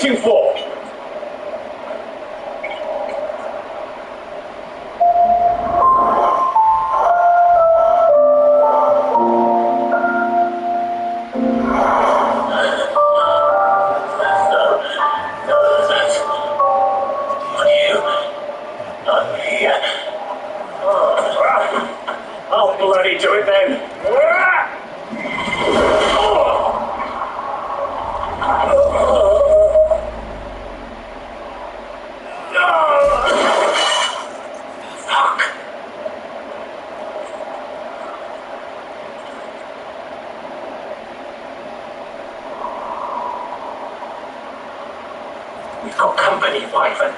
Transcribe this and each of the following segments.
waiting for? I'll bloody do it then. We've got company, Wyvern.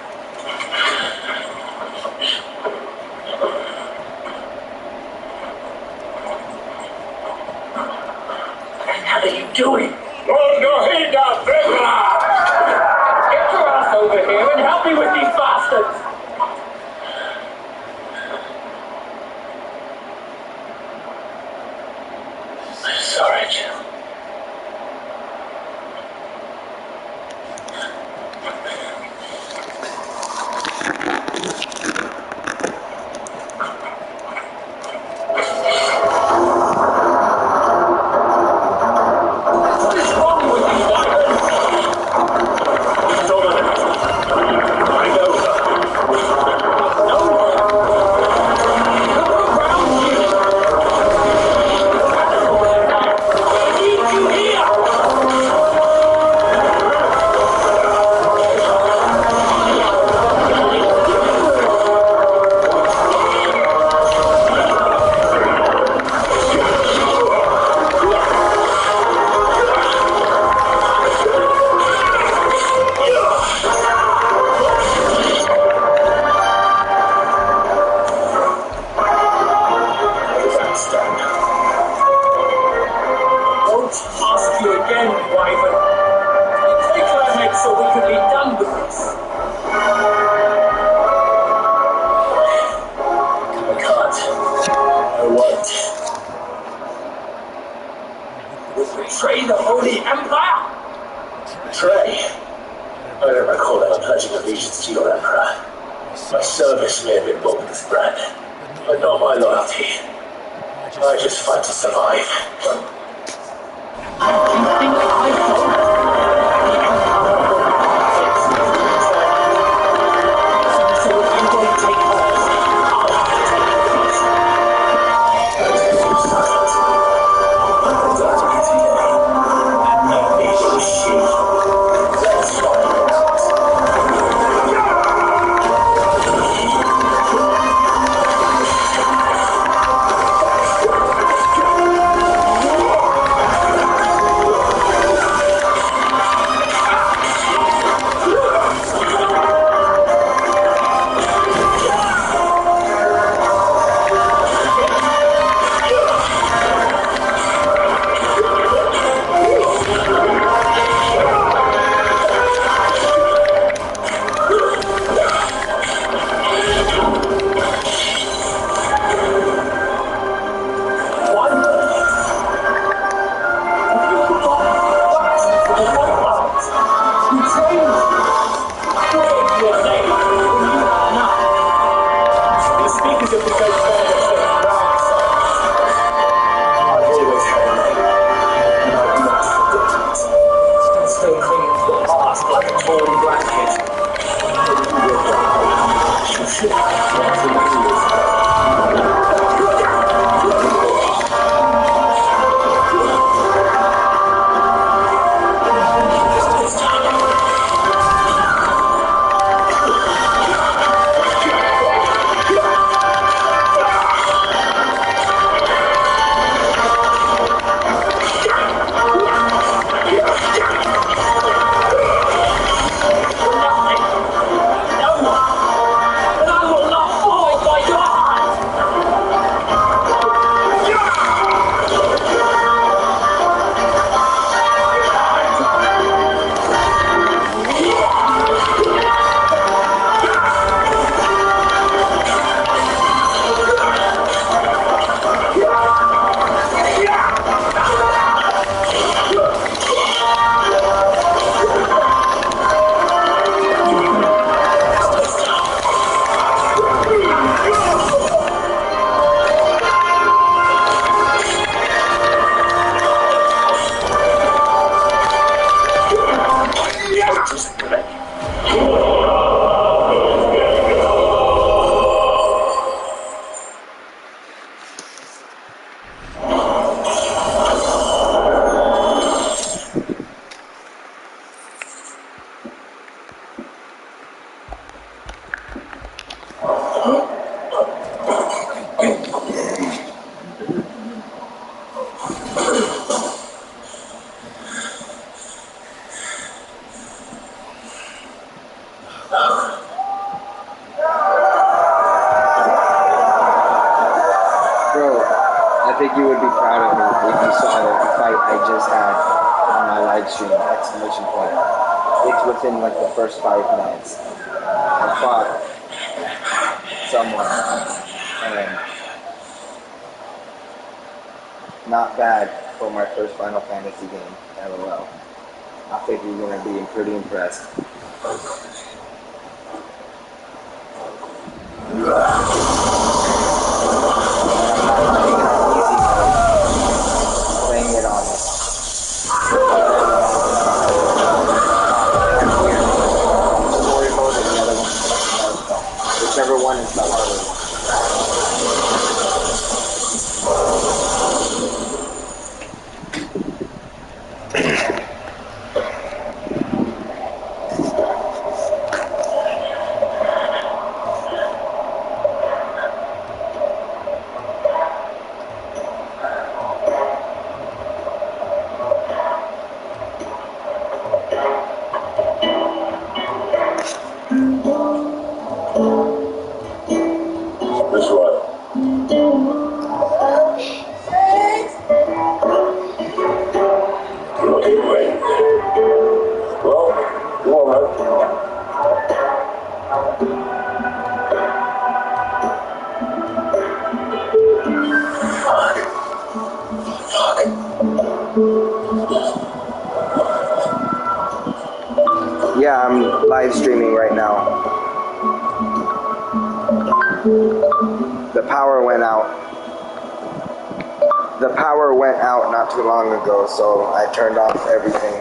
What are you doing? Hold your head up, Beggar! Get your ass over here and help me with these bastards! I'm sorry, Jim. Betray the Holy Empire? Betray? I don't recall ever pledging allegiance to your Emperor. My service may have been bought with this brand, but not my loyalty. I just fight to survive. You think I think you would be proud of me if you saw the fight I just had on my live stream, exclamation point. It's within like the first 5 minutes. I fought someone, and not bad for my first Final Fantasy game, LOL. I think you're going to be pretty impressed. Playing it on story mode and the other one, whichever one is the harder one. This one. Looking great. Well, you all right? Fuck. Yeah, I'm live streaming right now. The power went out. The power went out not too long ago, so I turned off everything,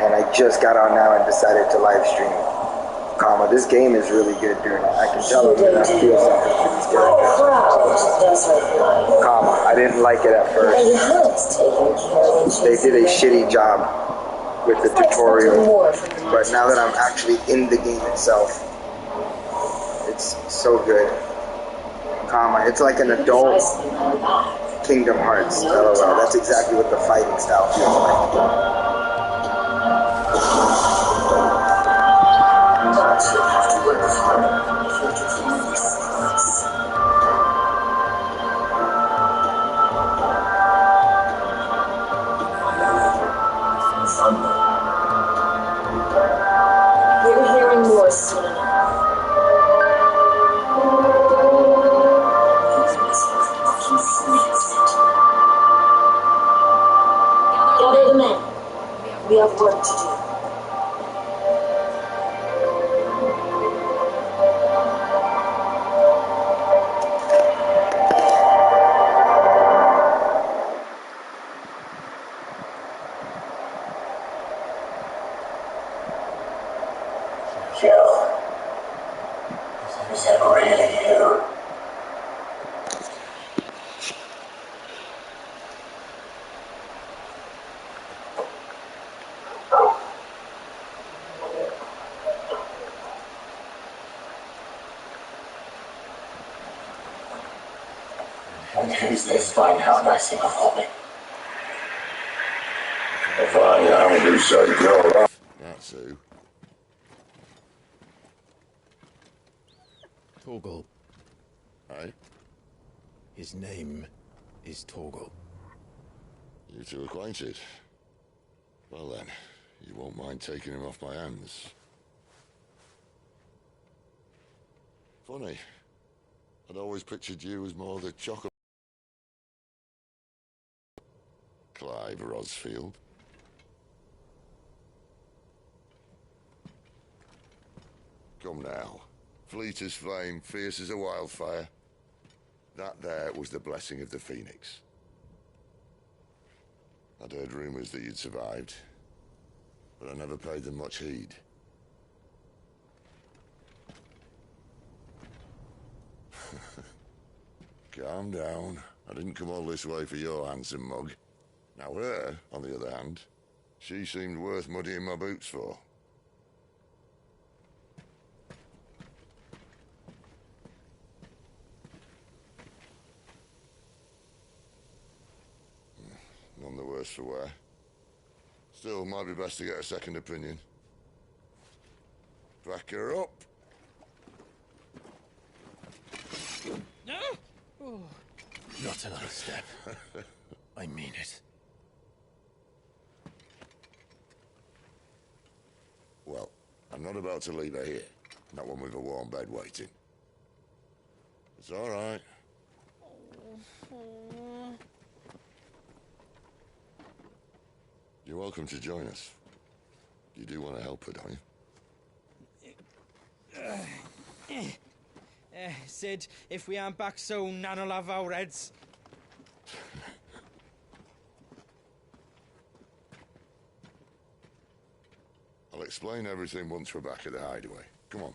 and I just got on now and decided to live stream. Comma, this game is really good, dude. I can tell them that I feel something for these characters. Comma, I didn't like it at first. They did a shitty job with the tutorial, but now that I'm actually in the game itself, it's so good. Comma, it's like an adult Kingdom Hearts. LOL. That's exactly what the fighting style feels like. We're hearing more soon. Gather the men. We have work to do. Jill, is that really you? And who's this fine hound I see before me? A fine hound who said grow up. That's who. Torgal. Aye? His name is Torgal. You two acquainted? Well then, you won't mind taking him off my hands. Funny. I'd always pictured you as more the chocolate... Clive Rosfield. Come now. Fleet as flame, fierce as a wildfire. That there was the blessing of the Phoenix. I'd heard rumours that you'd survived, but I never paid them much heed. Calm down. I didn't come all this way for your handsome mug. Now her, on the other hand, she seemed worth muddying my boots for. None the worse for wear. Still, might be best to get a second opinion. Back her up. Not another step. I mean it. Well, I'm not about to leave her here. Not one with a warm bed waiting. It's all right. You're welcome to join us. You do want to help her, don't you? Sid, if we aren't back soon, Nan'll have our heads. I'll explain everything once we're back at the hideaway. Come on.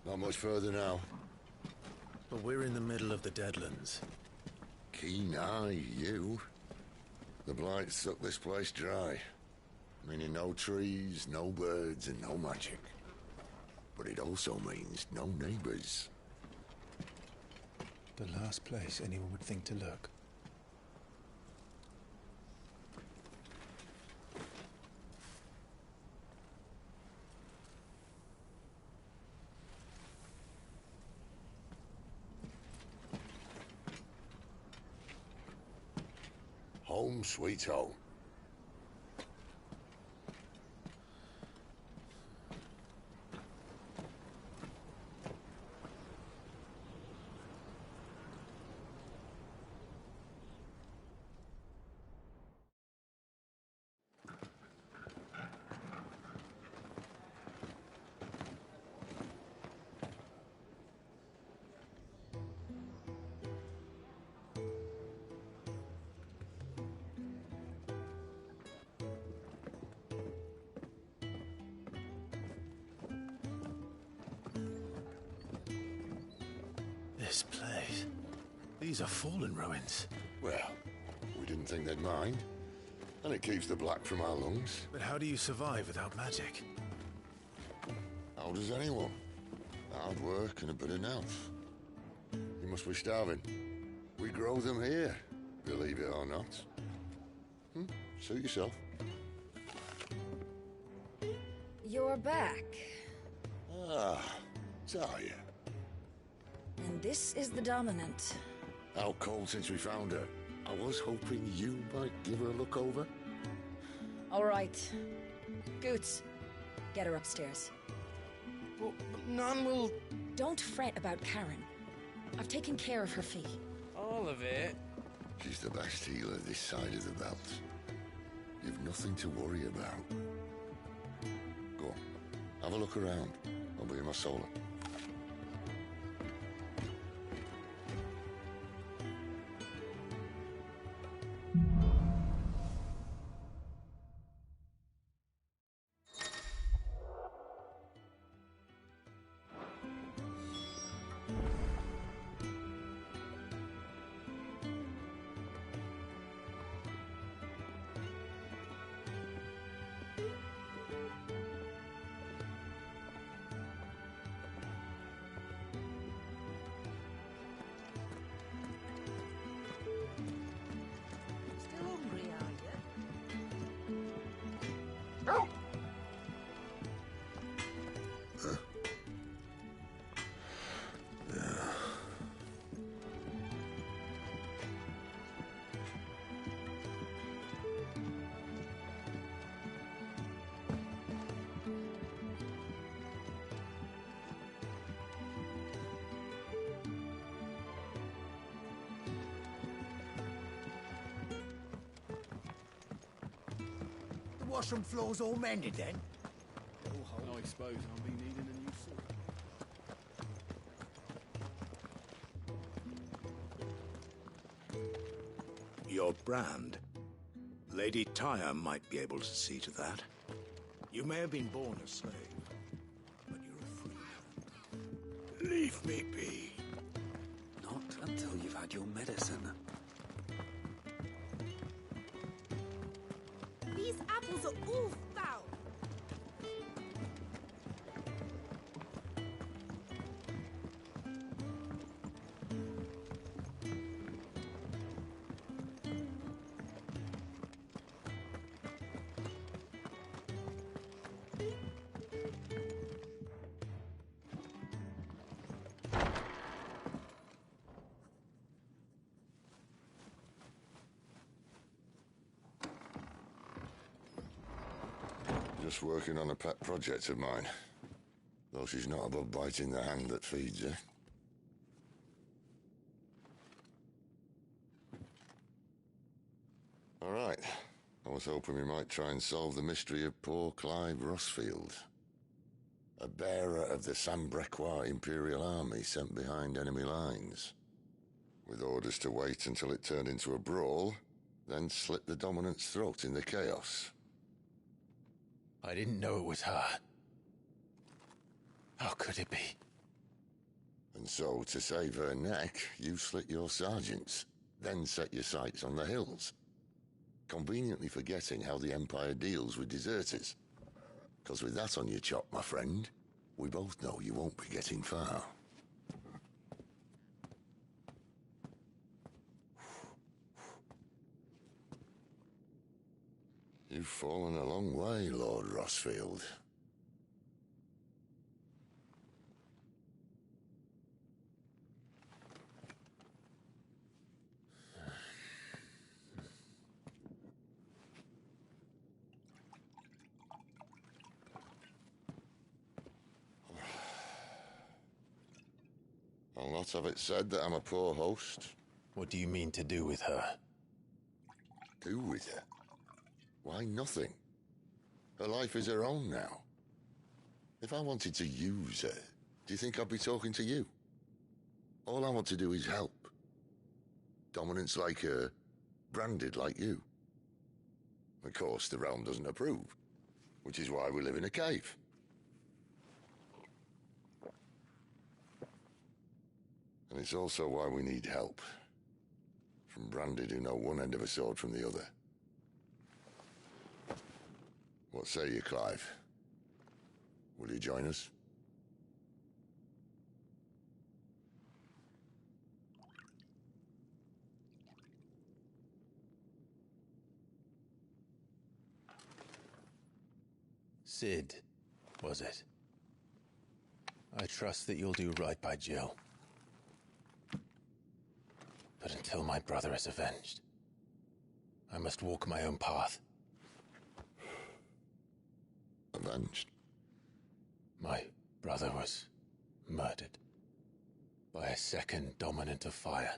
Not much further now. But we're in the middle of the Deadlands. Keen eye, you. The blight sucked this place dry. Meaning no trees, no birds, and no magic. But it also means no neighbors. The last place anyone would think to look. Home sweet home. This place. These are fallen ruins. Well, we didn't think they'd mind. And it keeps the black from our lungs. But how do you survive without magic? How does anyone? Hard work and a bit of nerve. You must be starving. We grow them here, believe it or not. Suit yourself. You're back. Ah, Talia. And this is the Dominant. Out cold since we found her. I was hoping you might give her a look over. All right. Goots, get her upstairs. But Nan will... Don't fret about Karen. I've taken care of her fee. All of it? She's the best healer this side of the belt. You've nothing to worry about. Go on, have a look around. I'll be in my solar. Still hungry, are you? The washroom floor's all mended then? No I suppose I'll be needing a new sword. Your brand? Lady Tyre might be able to see to that. You may have been born a slave, but you're a free man. Leave me be. Not until you've had your medicine. These apples are all foul. Just working on a pet project of mine. Though she's not above biting the hand that feeds her. All right. I was hoping we might try and solve the mystery of poor Clive Rossfield. A bearer of the Sambrequois Imperial Army sent behind enemy lines. With orders to wait until it turned into a brawl, then slit the dominant's throat in the chaos. I didn't know it was her. How could it be? And so, to save her neck, you slit your sergeants, then set your sights on the hills. Conveniently forgetting how the Empire deals with deserters. Because with that on your chop, my friend, we both know you won't be getting far. You've fallen a long way, Lord Rossfield. I'll not have it said that I'm a poor host. What do you mean to do with her? Do with her? Why, nothing. Her life is her own now. If I wanted to use her, do you think I'd be talking to you? All I want to do is help. Dominants like her, branded like you. Of course, the realm doesn't approve, which is why we live in a cave. And it's also why we need help. From branded who know one end of a sword from the other. What say you, Clive? Will you join us? Sid, was it? I trust that you'll do right by Jill. But until my brother is avenged, I must walk my own path. Avenged? My brother was murdered by a second dominant of fire.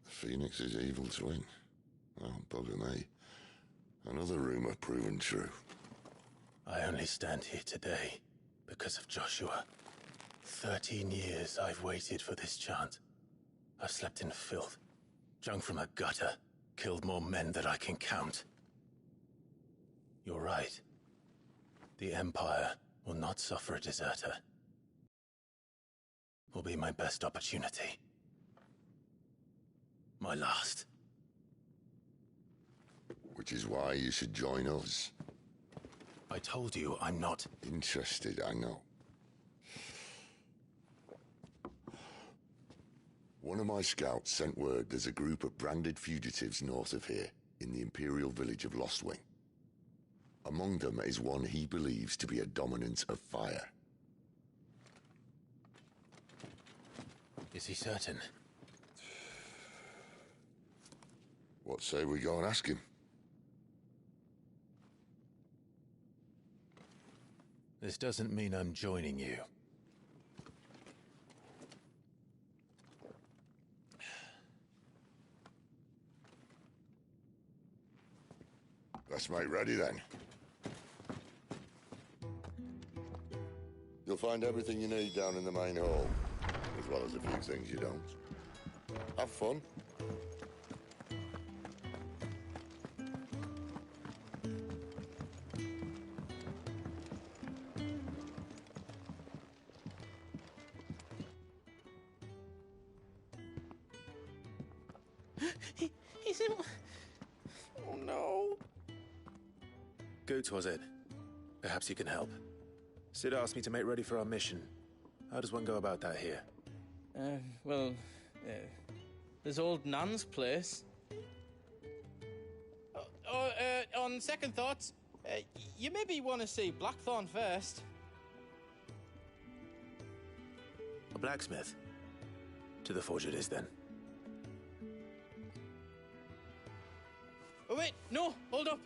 The Phoenix's evil twin. Oh, bugger me. Another rumor proven true. I only stand here today because of Joshua. 13 years I've waited for this chance. I've slept in filth, drunk from a gutter, killed more men than I can count. You're right. The Empire will not suffer a deserter. Will be my best opportunity. My last. Which is why you should join us. I told you I'm not interested, I know. One of my scouts sent word there's a group of branded fugitives north of here, in the Imperial village of Lostwing. Among them is one he believes to be a dominant of fire. Is he certain? What say we go and ask him? This doesn't mean I'm joining you. Let's make ready then. find everything you need down in the main hall, as well as a few things you don't. Have fun. He's in... Oh, no. Goots, was it? Perhaps you can help. Sid asked me to make ready for our mission. How does one go about that here? Well, there's old Nan's place. On second thoughts, you maybe want to see Blackthorn first. A blacksmith? To the forge it is, then. Oh, wait, no, hold up.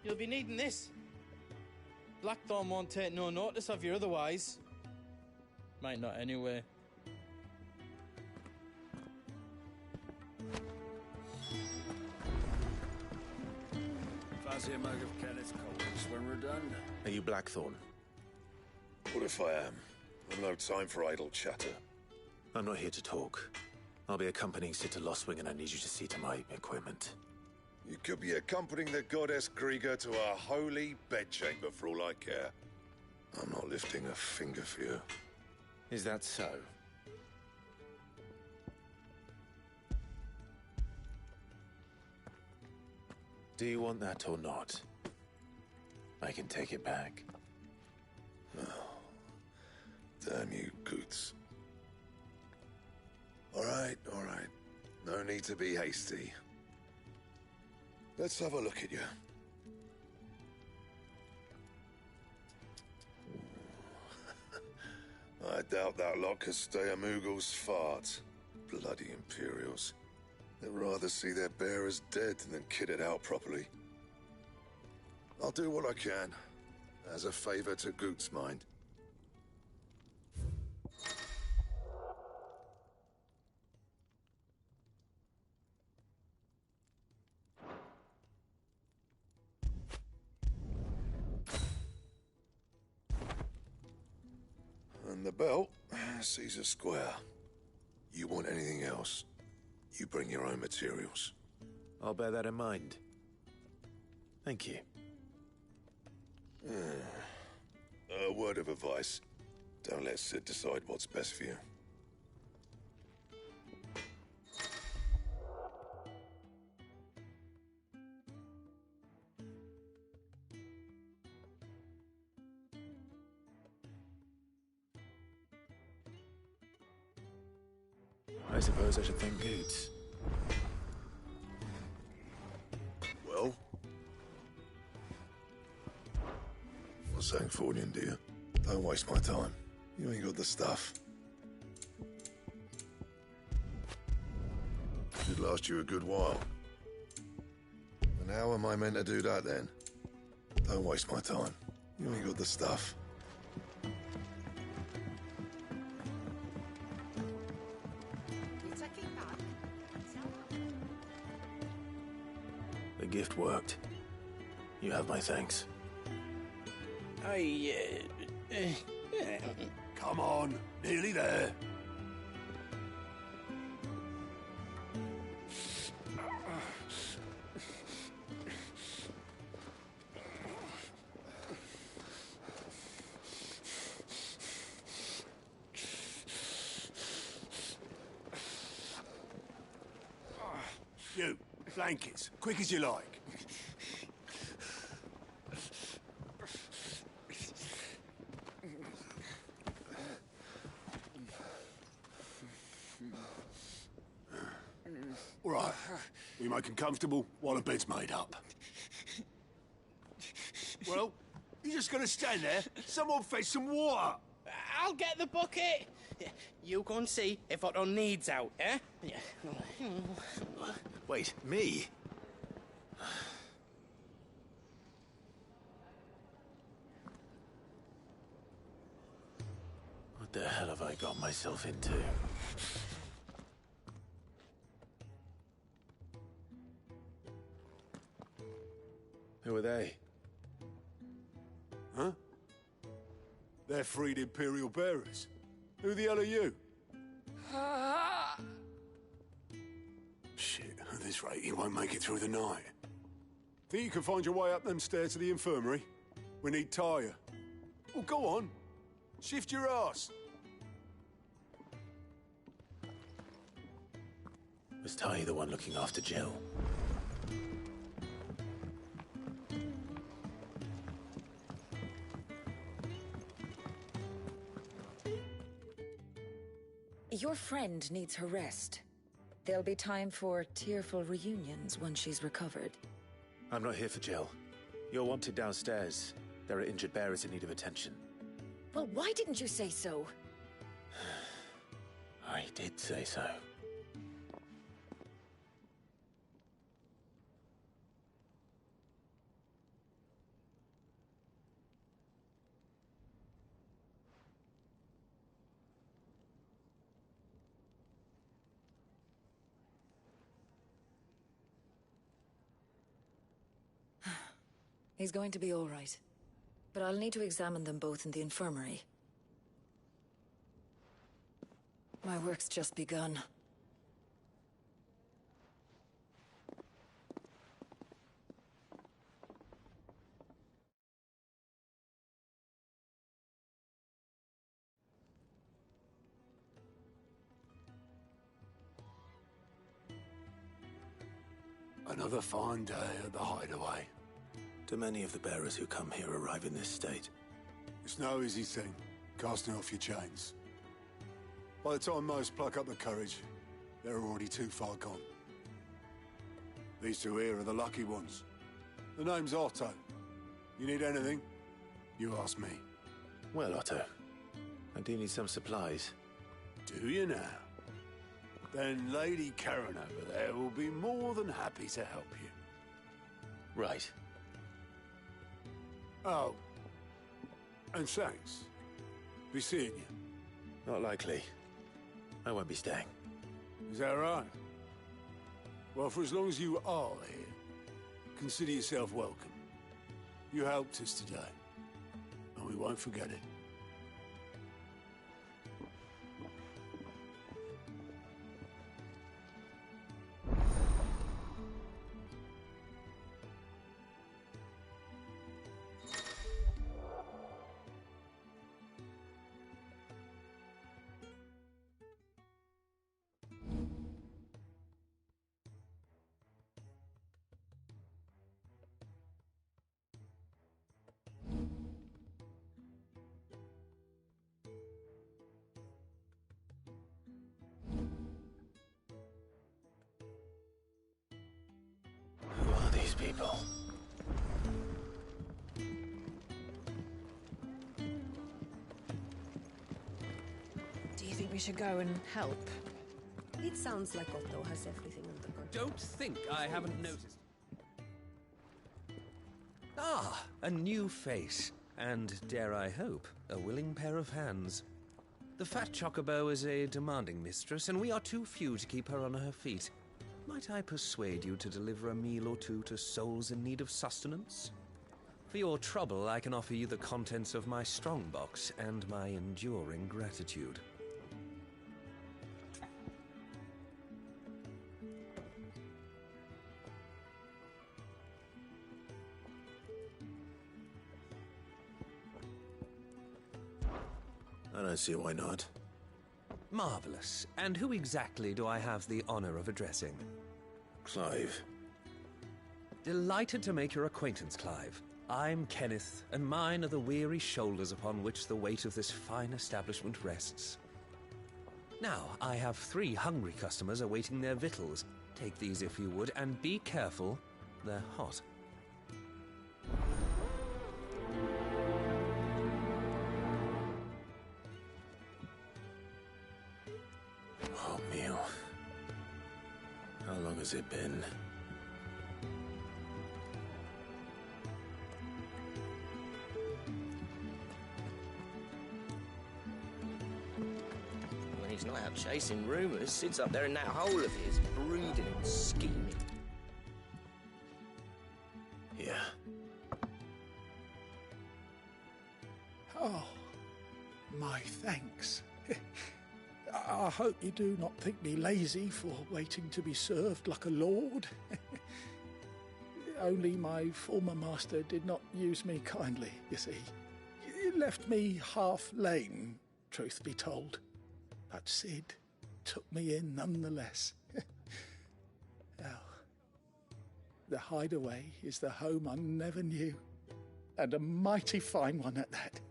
You'll be needing this. Blackthorn won't take no notice of you otherwise. Might not anyway. Fancy a mug of Kenneth Coles when we're done? Are you Blackthorn? What if I am? I've no time for idle chatter. I'm not here to talk. I'll be accompanying Sid to Lostwing, and I need you to see to my equipment. You could be accompanying the goddess Krieger to a holy bedchamber for all I care. I'm not lifting a finger for you. Is that so? Do you want that or not? I can take it back. Oh, damn you, Goots. All right. No need to be hasty. Let's have a look at you. I doubt that lot could stay a Moogle's fart. Bloody Imperials. They'd rather see their bearers dead than kitted out properly. I'll do what I can, as a favor to Goot's mind. And the belt sees a square. You want anything else, you bring your own materials. I'll bear that in mind. Thank you. A word of advice. Don't let Sid decide what's best for you. I suppose I should thank Goots. Well? What's saying Fordian, dear? Don't waste my time. You ain't got the stuff. Should last you a good while. And how am I meant to do that then? Don't waste my time. You ain't got the stuff. The gift worked. You have my thanks. Come on, nearly there. You, blankets, quick as you like. All right, we make him comfortable while the bed's made up. Well, you're just gonna stand there? Someone fetch some water! I'll get the bucket! You go and see if Otto needs out, eh? Wait, me? What the hell have I got myself into? Who are they? Huh? They're freed Imperial bearers. Who the hell are you? Shit, at this rate, he won't make it through the night. Think you can find your way up them stairs to the infirmary? We need Tyre. Well, go on. Shift your ass. Was Ty the one looking after Jill? Your friend needs her rest. There'll be time for tearful reunions once she's recovered. I'm not here for Jill. You're wanted downstairs. There are injured bearers in need of attention. Well, why didn't you say so? I did say so. He's going to be all right. But I'll need to examine them both in the infirmary. My work's just begun. Another fine day at the hideaway. Do many of the bearers who come here arrive in this state? It's no easy thing, casting off your chains. By the time most pluck up the courage, they're already too far gone. These two here are the lucky ones. The name's Otto. You need anything? You ask me. Well, Otto, I do need some supplies. Do you now? Then Lady Karen over there will be more than happy to help you. Right. Oh. And thanks. Be seeing you. Not likely. I won't be staying. Is that right? Well, for as long as you are here, consider yourself welcome. You helped us today, and we won't forget it. Who are these people? Do you think we should go and help? It sounds like Otto has everything under control. Don't think I haven't noticed. Ah, a new face. And, dare I hope, a willing pair of hands. The fat chocobo is a demanding mistress, and we are too few to keep her on her feet. Might I persuade you to deliver a meal or two to souls in need of sustenance? For your trouble, I can offer you the contents of my strongbox and my enduring gratitude. I don't see why not. Marvelous. And who exactly do I have the honor of addressing? Clive. Delighted to make your acquaintance, Clive. I'm Kenneth, and mine are the weary shoulders upon which the weight of this fine establishment rests. Now, I have 3 hungry customers awaiting their victuals. Take these if you would, and be careful, they're hot. Oh, meal. How long has it been? When he's not out chasing rumors, sits up there in that hole of his, brooding and scheming. Yeah. Oh, My thanks. I hope you do not think me lazy for waiting to be served like a lord. Only my former master did not use me kindly, you see. He left me half lame, truth be told. But Sid took me in nonetheless. Well, the Hideaway is the home I never knew, and a mighty fine one at that.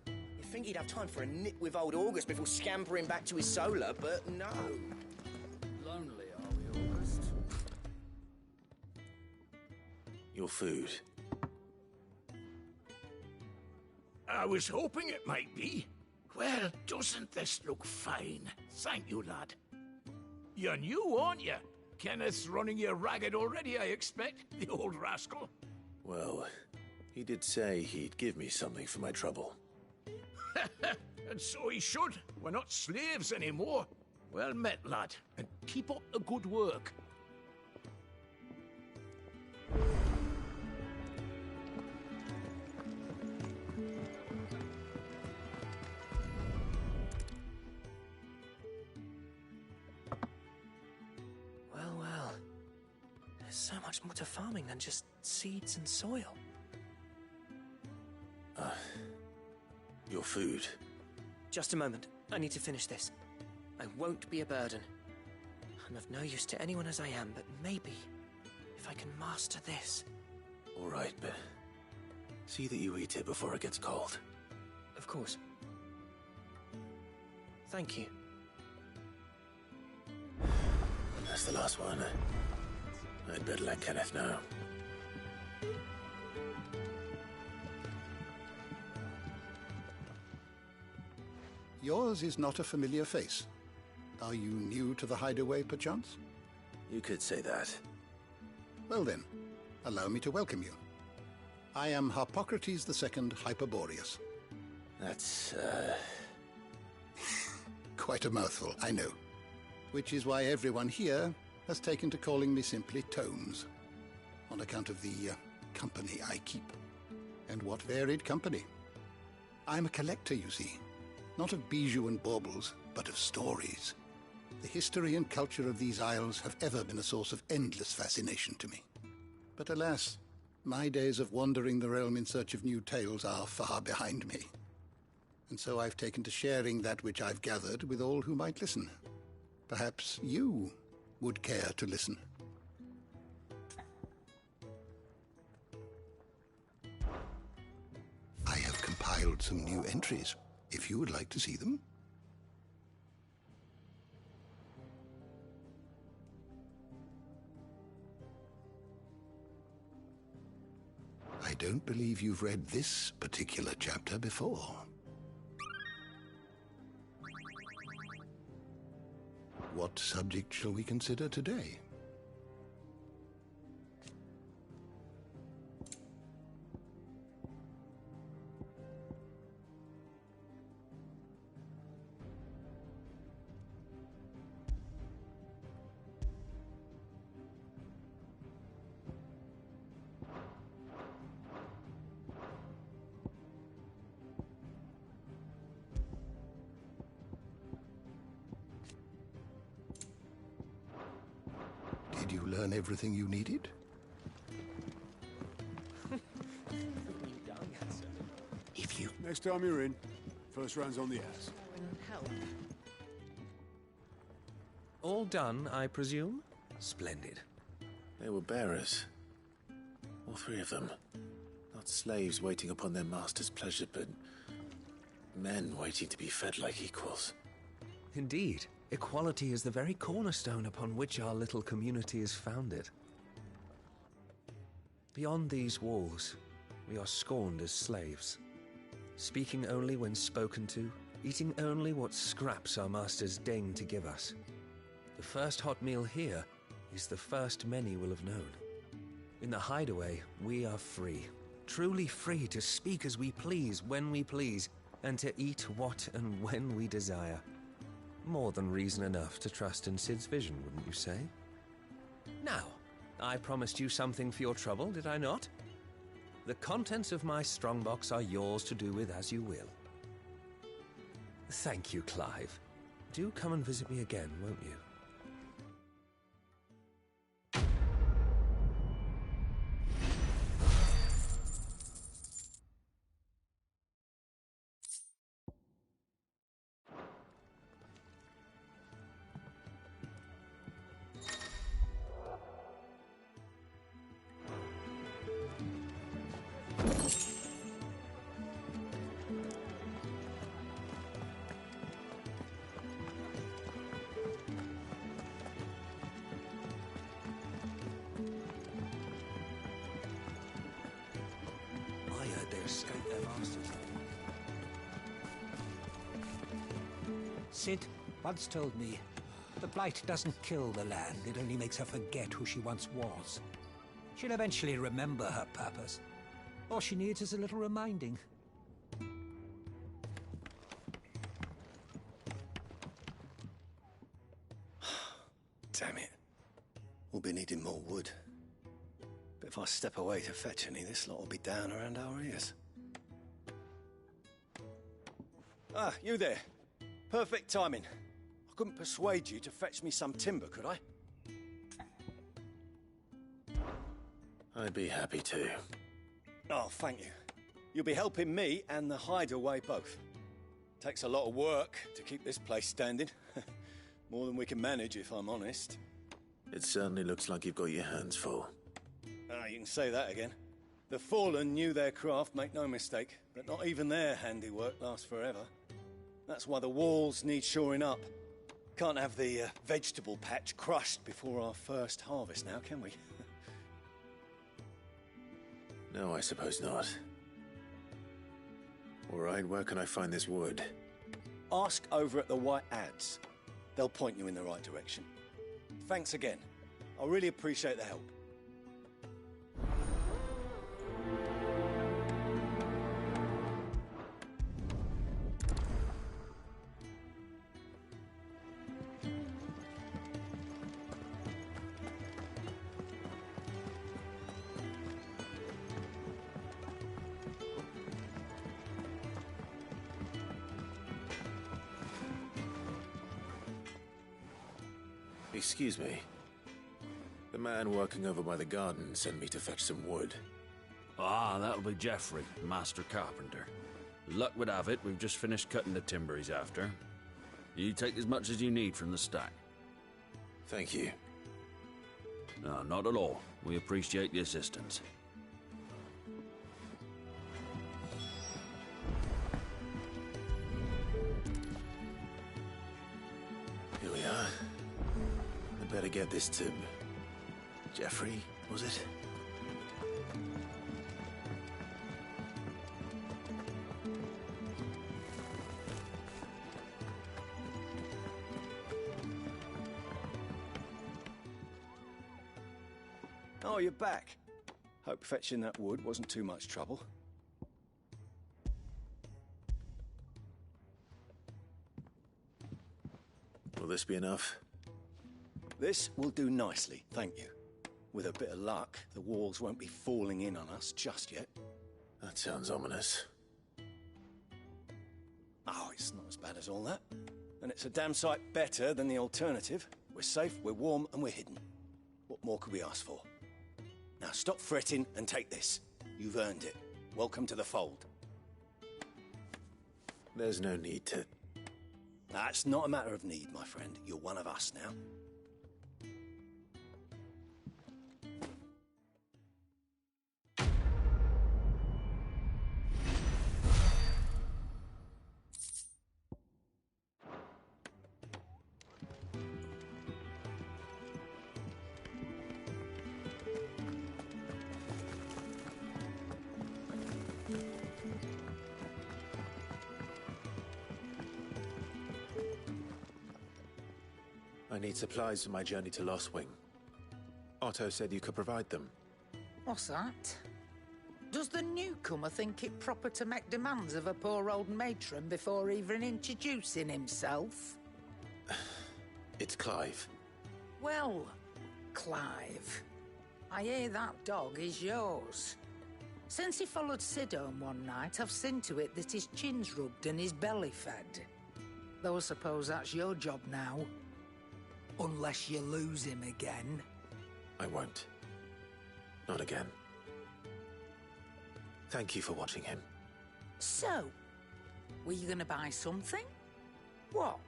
You'd think he'd have time for a nip with old August before scampering back to his solar, but no. Lonely, are we, August? Your food. I was hoping it might be. Well, doesn't this look fine? Thank you, lad. You're new, aren't you? Kenneth's running you ragged already, I expect, the old rascal. Well, he did say he'd give me something for my trouble. And so he should. We're not slaves anymore. Well met, lad, and keep up the good work. Well. There's so much more to farming than just seeds and soil. Your food. Just a moment. I need to finish this. I won't be a burden. I'm of no use to anyone as I am, but maybe if I can master this. All right, but see that you eat it before it gets cold. Of course. Thank you. That's the last one. I'd better let Kenneth know. Yours is not a familiar face. Are you new to the Hideaway, perchance? You could say that. Well then, allow me to welcome you. I am Harpocrates II Hyperboreus. That's, Quite a mouthful, I know. Which is why everyone here has taken to calling me simply Tomes, on account of the company I keep. And what varied company. I'm a collector, you see. Not of bijou and baubles, but of stories. The history and culture of these isles have ever been a source of endless fascination to me. But alas, my days of wandering the realm in search of new tales are far behind me. And so I've taken to sharing that which I've gathered with all who might listen. Perhaps you would care to listen. I have compiled some new entries, if you would like to see them. I don't believe you've read this particular chapter before. What subject shall we consider today? Did you learn everything you needed? If you... Next time you're in, first round's on the ass. Help. All done, I presume? Splendid. They were bearers. All three of them. Not slaves waiting upon their master's pleasure, but men waiting to be fed like equals. Indeed. Equality is the very cornerstone upon which our little community is founded. Beyond these walls, we are scorned as slaves. Speaking only when spoken to, eating only what scraps our masters deign to give us. The first hot meal here is the first many will have known. In the Hideaway, we are free. Truly free to speak as we please, when we please, and to eat what and when we desire. More than reason enough to trust in Sid's vision, wouldn't you say? Now, I promised you something for your trouble, did I not? The contents of my strongbox are yours to do with as you will. Thank you, Clive. Do come and visit me again, won't you? Sid once told me, the Blight doesn't kill the land, it only makes her forget who she once was. She'll eventually remember her purpose. All she needs is a little reminding. Damn it. We'll be needing more wood. But if I step away to fetch any, this lot will be down around our ears. Ah, you there. Perfect timing. I couldn't persuade you to fetch me some timber, could I? I'd be happy to. Oh, thank you. You'll be helping me and the hideaway both. Takes a lot of work to keep this place standing. More than we can manage, if I'm honest. It certainly looks like you've got your hands full. Ah, you can say that again. The Fallen knew their craft, make no mistake, but not even their handiwork lasts forever. That's why the walls need shoring up. Can't have the vegetable patch crushed before our first harvest now, can we? No, I suppose not. All right, where can I find this wood? Ask over at the White Ads. They'll point you in the right direction. Thanks again. I really appreciate the help. Excuse me. The man working over by the garden sent me to fetch some wood. Ah, that'll be Geoffrey, the master carpenter. Luck would have it, we've just finished cutting the timber he's after. You take as much as you need from the stack. Thank you. No, not at all. We appreciate the assistance. Here we are. I'd better get this to... Geoffrey, was it? Oh, you're back. Hope fetching that wood wasn't too much trouble. Will this be enough? This will do nicely, thank you. With a bit of luck, the walls won't be falling in on us just yet. That sounds ominous. Oh, it's not as bad as all that. And it's a damn sight better than the alternative. We're safe, we're warm, and we're hidden. What more could we ask for? Now stop fretting and take this. You've earned it. Welcome to the fold. There's no need to... That's not a matter of need, my friend. You're one of us now. I need supplies for my journey to Lost Wing. Otto said you could provide them. What's that? Does the newcomer think it proper to make demands of a poor old matron before even introducing himself? It's Clive. Well, Clive, I hear that dog is yours. Since he followed Sid home one night, I've seen to it that his chin's rubbed and his belly fed. Though I suppose that's your job now. Unless you lose him again. I won't. Not again. Thank you for watching him. So, were you going to buy something? What?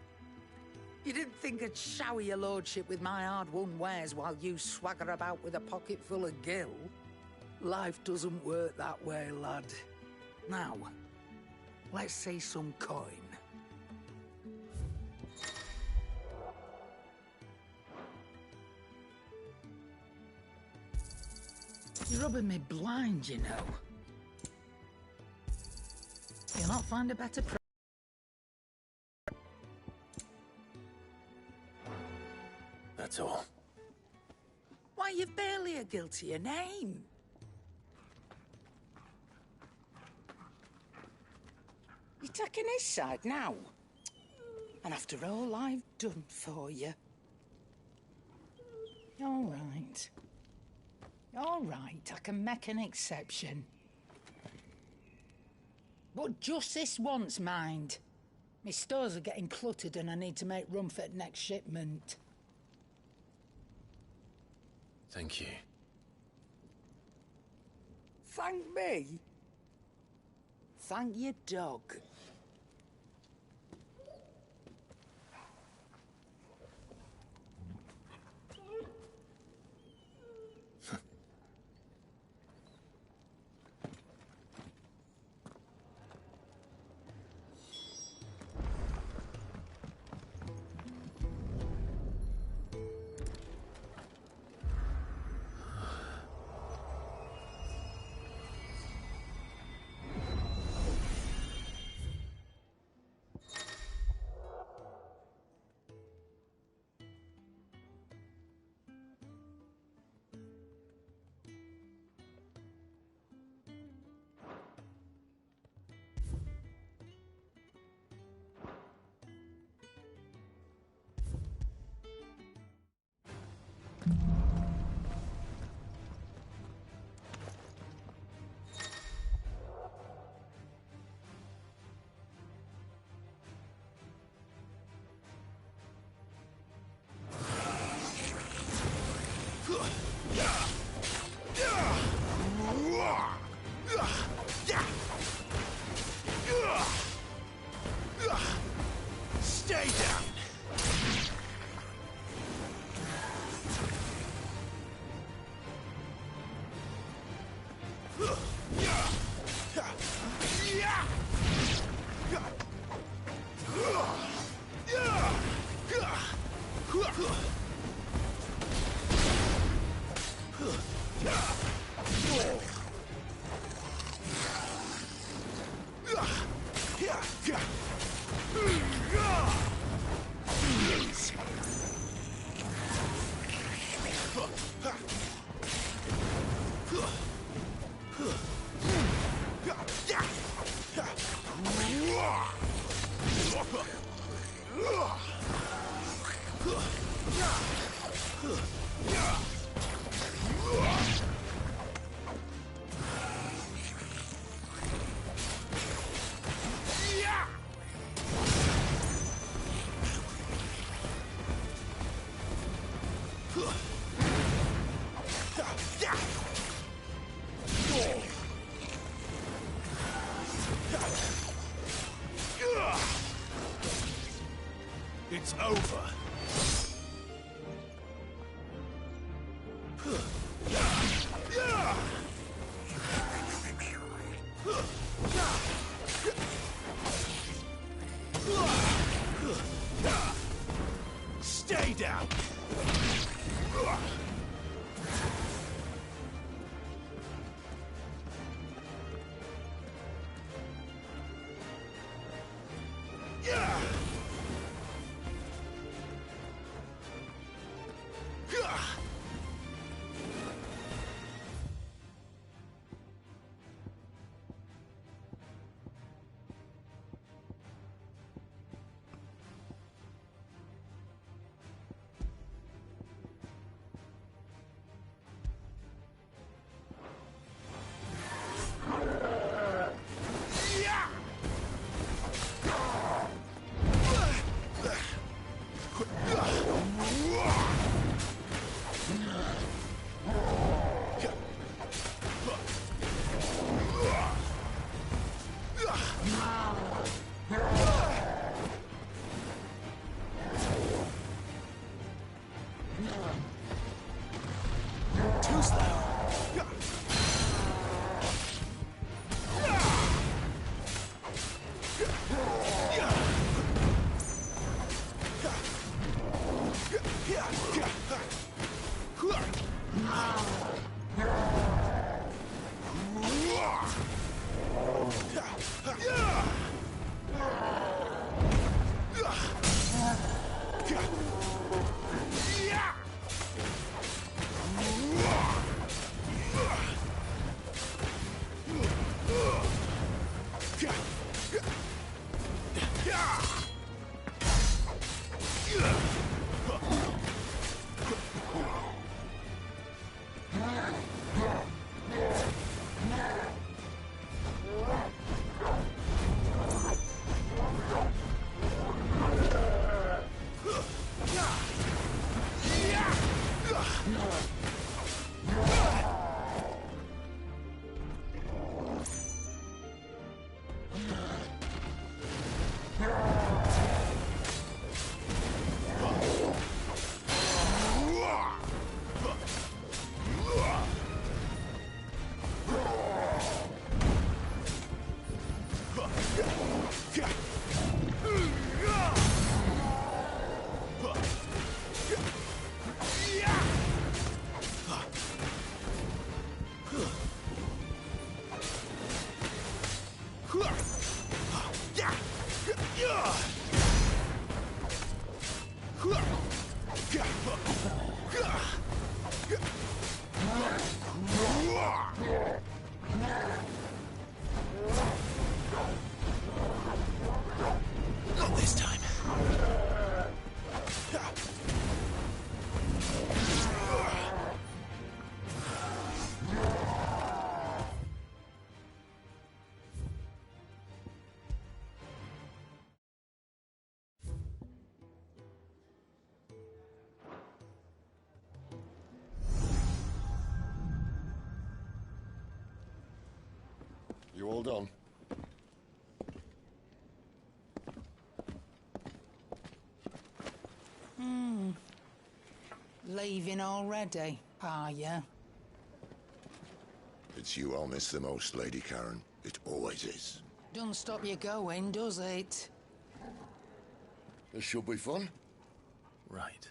You didn't think I'd shower your lordship with my hard-won wares while you swagger about with a pocket full of gil? Life doesn't work that way, lad. Now, let's see some coin. You're rubbing me blind, you know. You'll not find a better price. That's all. Why, you've barely a guiltier name. You're taking his side now. And after all I've done for you. All right. All right, I can make an exception. But just this once, mind. My stores are getting cluttered and I need to make room for the next shipment. Thank you. Thank me? Thank your dog. Stay down! It's over. Stay down. too slow. Not this time. You all done? Leaving already, are ya? It's you I'll miss the most, Lady Karen. It always is. Don't stop you going, does it? This should be fun. Right.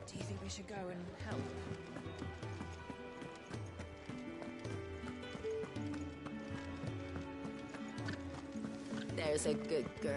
Do you think we should go and help? There's a good girl.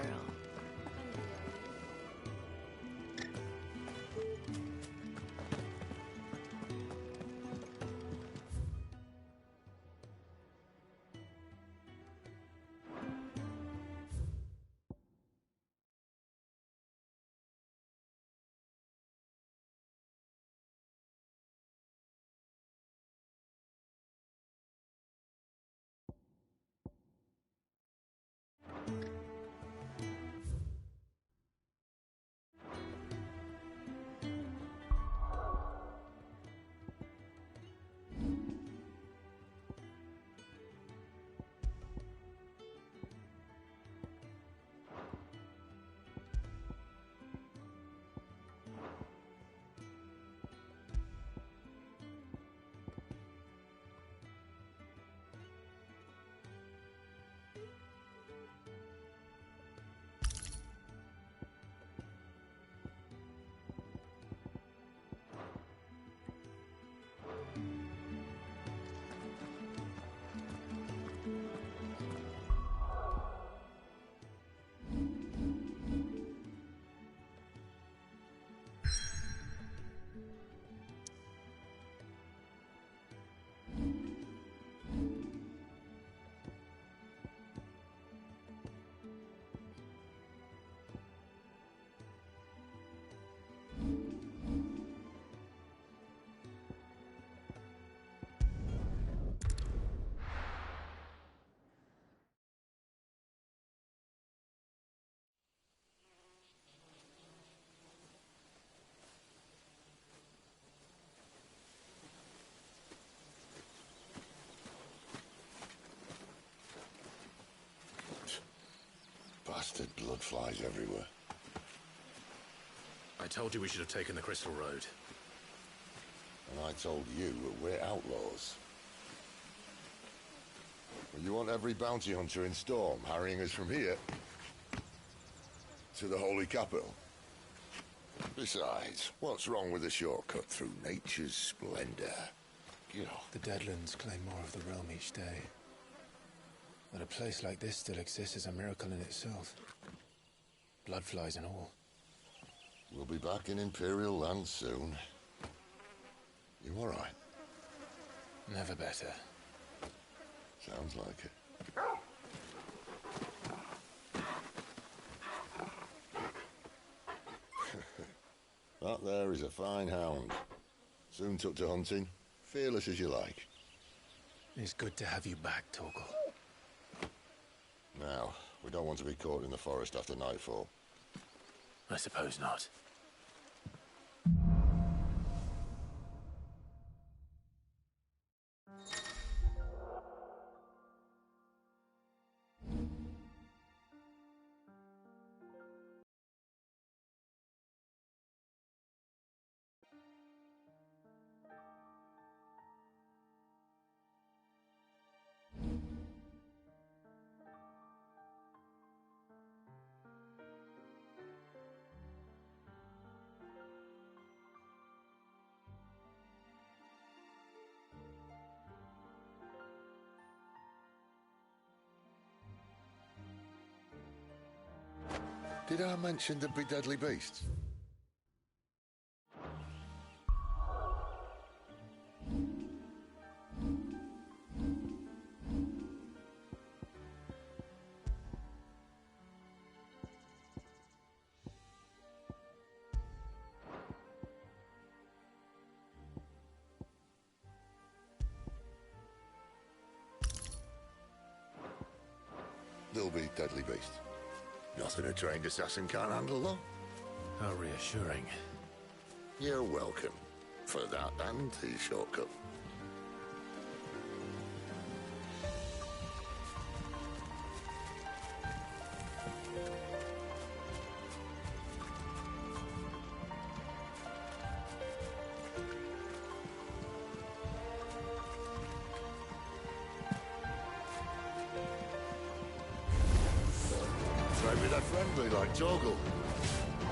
Bastard blood flies everywhere. I told you we should have taken the Crystal Road. And I told you that we're outlaws. Well, you want every bounty hunter in Storm harrying us from here to the Holy Capital? Besides, what's wrong with a shortcut through nature's splendor? The Deadlands claim more of the realm each day. That a place like this still exists is a miracle in itself. Bloodflies and all. We'll be back in Imperial land soon. You all right? Never better. Sounds like it. That there is a fine hound. Soon took to hunting. Fearless as you like. It's good to have you back, Torgal. Now, we don't want to be caught in the forest after nightfall. I suppose not. Did I mention there'd be deadly beasts? There'll be deadly beasts. Nothing a trained assassin can't handle, though. How reassuring. You're welcome for that and the shortcut. Maybe they're friendly like Torgal.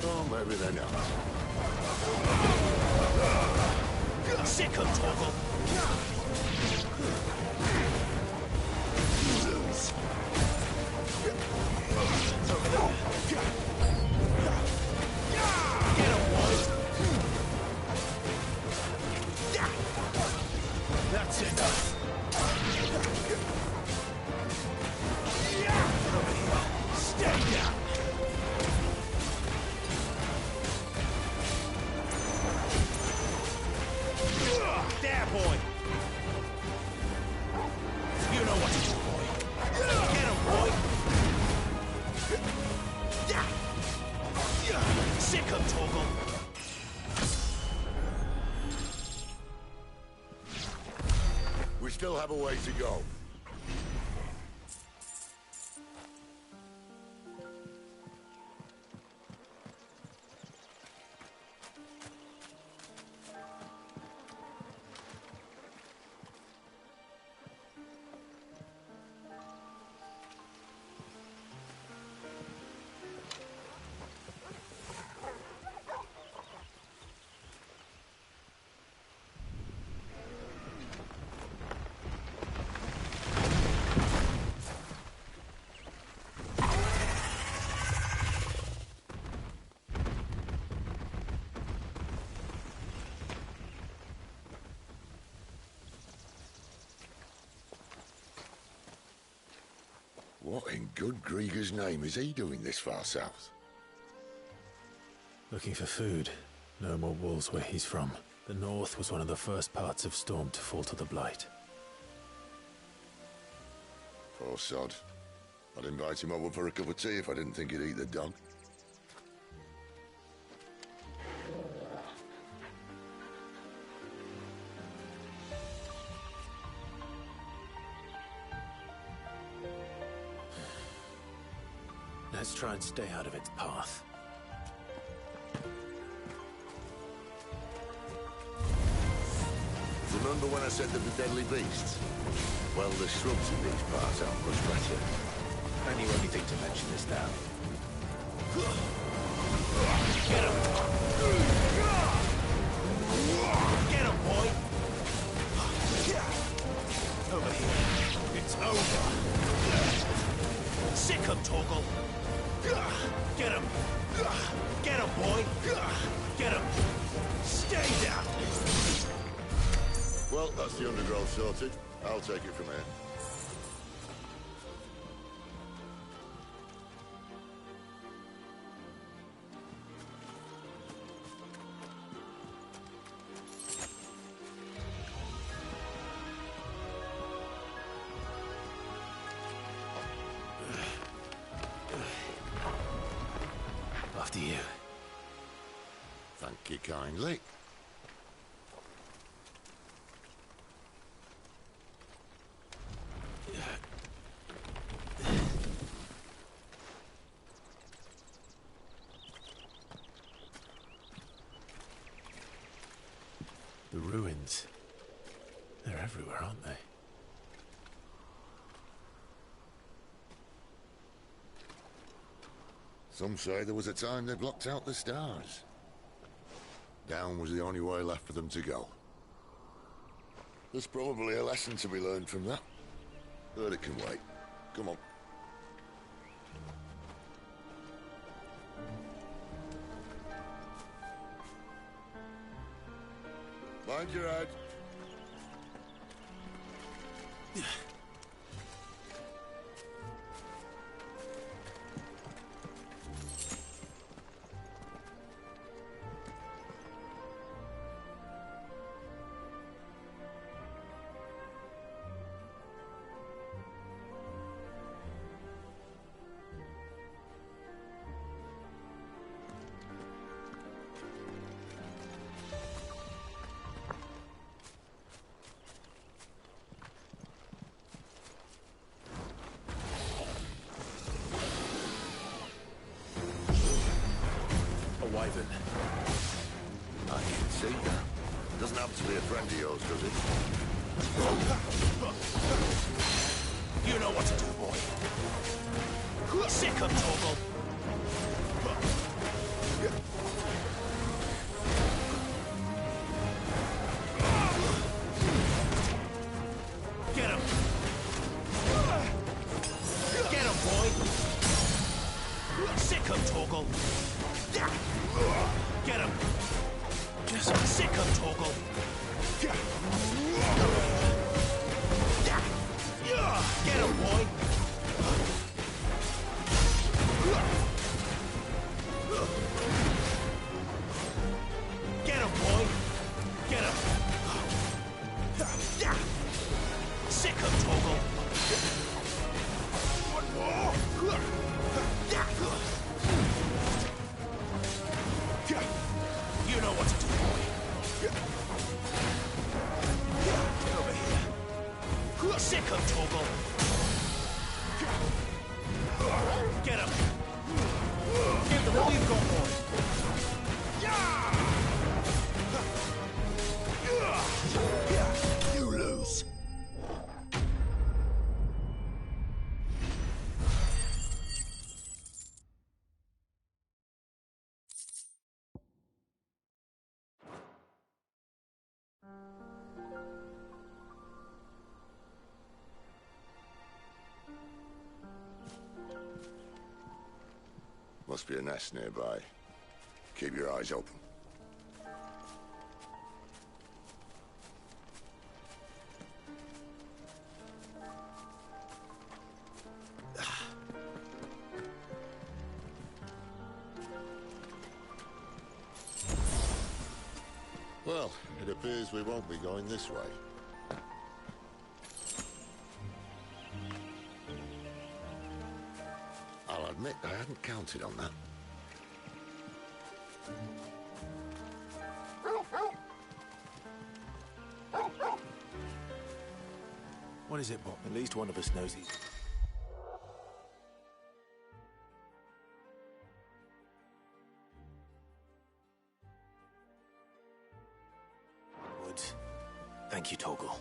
Or maybe they're not. Sick of Torgal! Over there. Get him, boys! That's enough! Stay down! There, boy! You know what to do, boy! Get him, boy! Sick of Torgal! We still have a way to go. What in good Grieger's name is he doing this far south? Looking for food. No more wolves where he's from. The north was one of the first parts of Storm to fall to the Blight. Poor sod. I'd invite him over for a cup of tea if I didn't think he'd eat the dog. Let's try and stay out of its path. Remember when I said they're the deadly beasts? Well, the shrubs in these parts aren't much better. And you only think to mention this now. Get him! Get him, boy! Over here. It's over. Sick him, Torgal. Get him. Get him, boy. Get him. Stay down. Well, that's the undergrowth sorted. I'll take it from here. After you. Thank you kindly. The ruins. They're everywhere, aren't they? Some say there was a time they blocked out the stars. Down was the only way left for them to go. There's probably a lesson to be learned from that. But it can wait. Come on. Mind your head. Wyvern. I can see that. Doesn't happen to be a friend of yours, does it? You know what to do, boy. Sick him, Torgal. Get him. Get him, boy. Sick him, Torgal. Get him. Just sick him, Torgal. Get him, boy. Get him, boy. Get him. Sick him, Torgal. One more. You know what to do, boy. Get over here. Sick him, Torgal. Get him. Give them all you've got, boy. You lose. Must be a nest nearby. Keep your eyes open. Well, it appears we won't be going this way. I'll admit I hadn't counted on that. What is it, Bob? At least one of us knows it. Thank you, Torgal.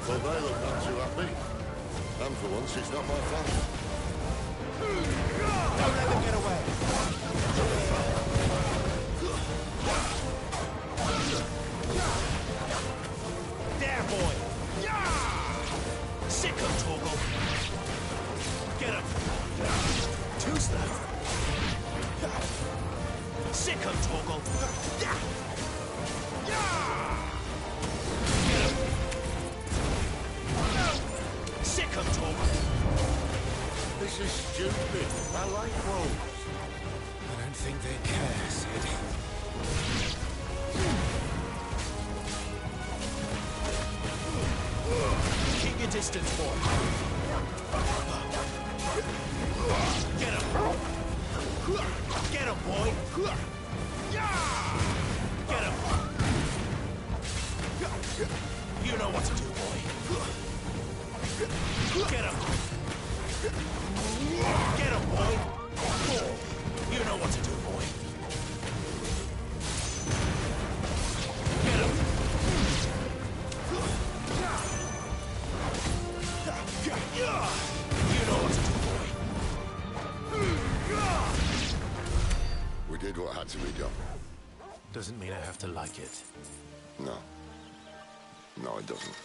Well, they look not too happy. And for once, it's not my fault. Don't let them get away. There, boy. Sick of Torgal. Get him. Too slow. Sick of Torgal. Get him. Sick of Torgal. This is stupid. I like wolves. I don't think they care, Sid. Keep your distance, boy. Get him. Get him, boy. Get him. You know what to do, boy. Get him. Get him, boy. You know what to do, boy. Get him. You know what to do, boy. We did what had to be done. Doesn't mean I have to like it. No. No, it doesn't.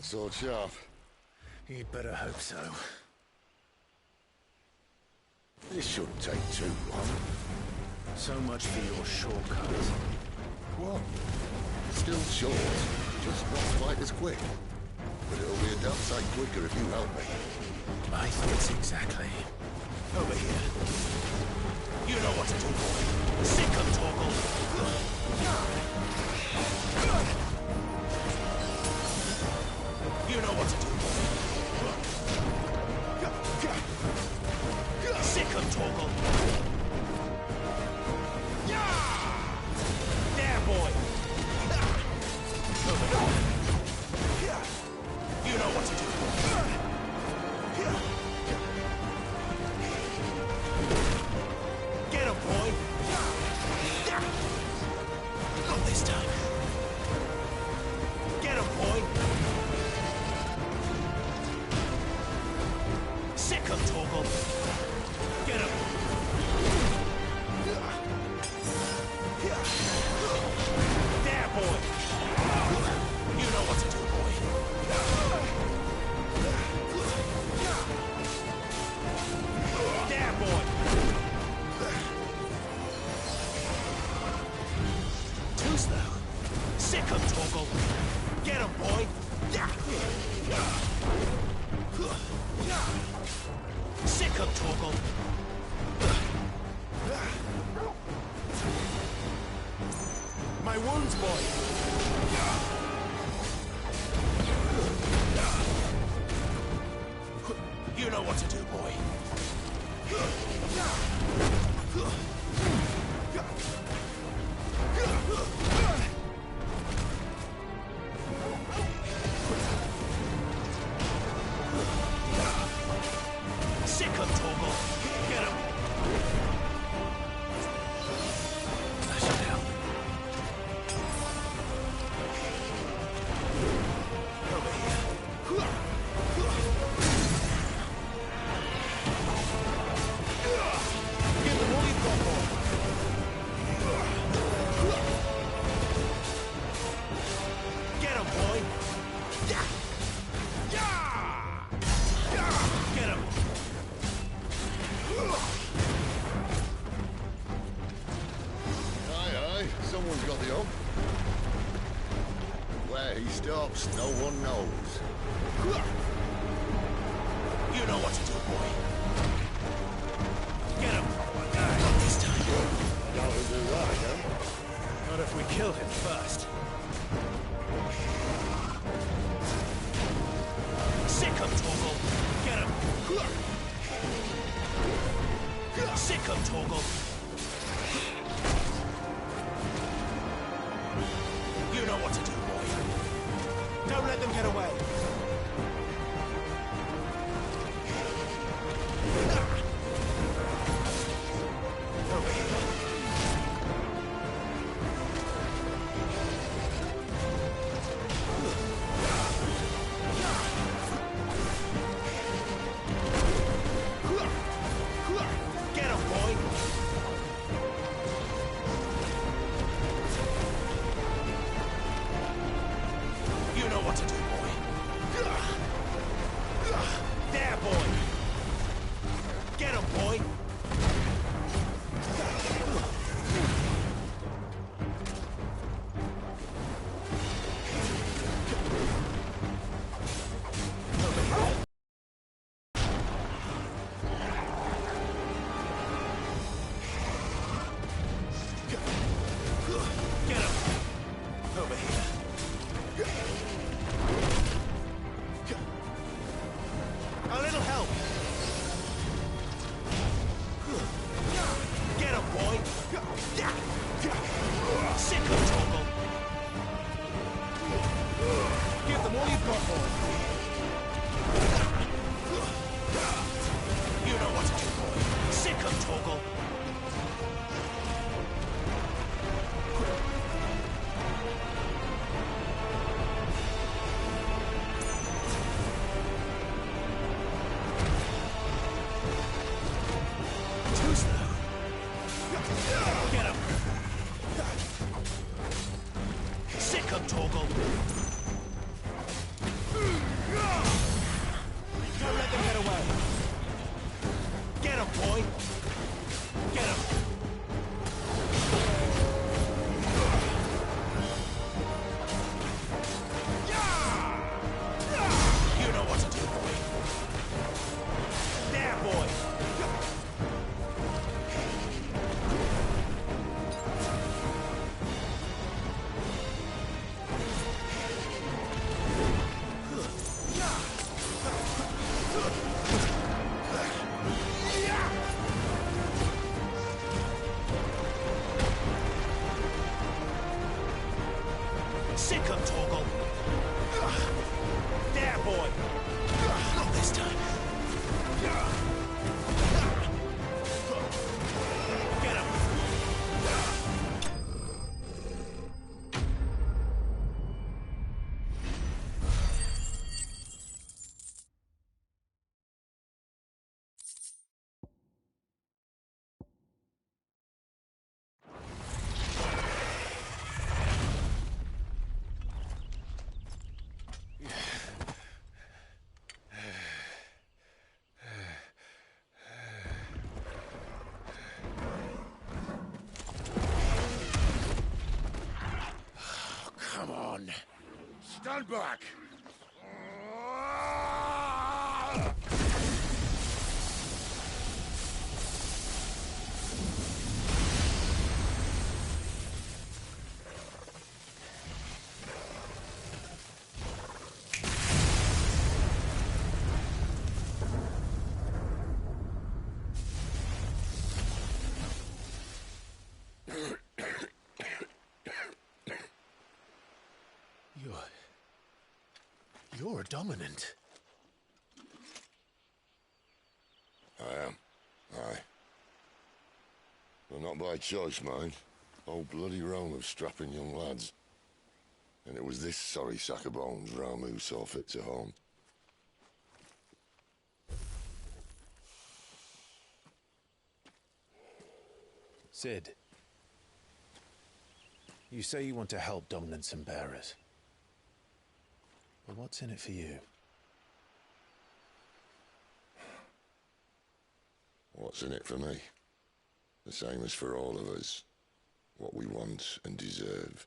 Sword sharp. You'd better hope so. This shouldn't take too long. So much for your shortcut. What? Still short, just not quite as quick. But it'll be a damn sight quicker if you help me. I think it's exactly. Over here. You know what to do, boy. Sick of Torgal. You know what to do, boy. Sick of Torgal. There, boy. Over here. You know what to do. Get him, boy. Not this time. Get him, boy. chance, boy. You know what to do, boy. Sick him, Torgal. Get him. Flash it down. Over here. Give them all you've got, boy. Get him, boy. Yeah. Get him. Aye, someone's got the up. Where he stops, no one knows. You know what to do, boy. Get him. Not this time. Don't do that again. Not if we kill him first. Sick him, Torgal. Get him. Sick him, Torgal. You know what to do, boy. Don't let them get away. Over here. Get him, boy. You know what to do, boy. There, boy. Get him, boy. Get him. Over here. A little help. Get him, boy. Sick him, Torgal. Give them all you've got, boy. You know what to do, boy. Sick him, Torgal. Too slow. Get him. Sick him, Torgal. Don't let them get away. Get him, boy. Get him. You know what to do, boy. There, boy. Sick him, Torgal. There, boy. Not this time. Get him. Come on. Stand back! You're a dominant. I am. Aye. Well, not by choice, mind. Whole bloody realm of strapping young lads. And it was this sorry sack of bones Ramu saw fit to haunt. Sid, you say you want to help dominants and bearers. But what's in it for you? What's in it for me? The same as for all of us. What we want and deserve.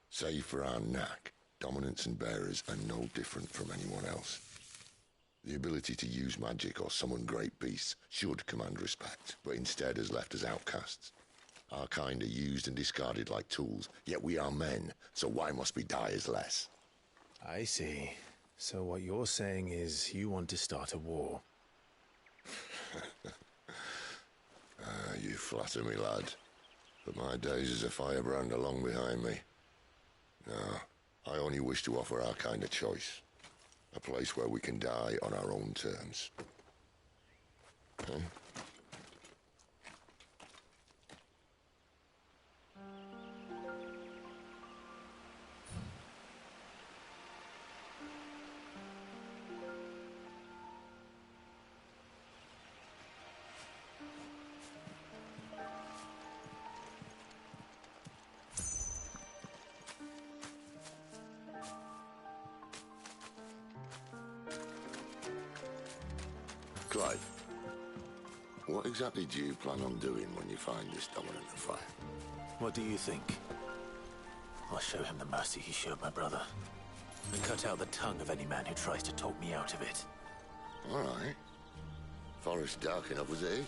Save for our knack, dominants and bearers are no different from anyone else. The ability to use magic or summon great beasts should command respect, but instead has left us outcasts. Our kind are used and discarded like tools, yet we are men, so why must we die as less? I see. So what you're saying is you want to start a war. You flatter me, lad. But my days as a firebrand are long behind me. No, I only wish to offer our kind a choice. A place where we can die on our own terms. Huh? Clive, what exactly do you plan on doing when you find this dominant of fire? What do you think? I'll show him the mercy he showed my brother. And cut out the tongue of any man who tries to talk me out of it. All right. Forest dark enough as it is.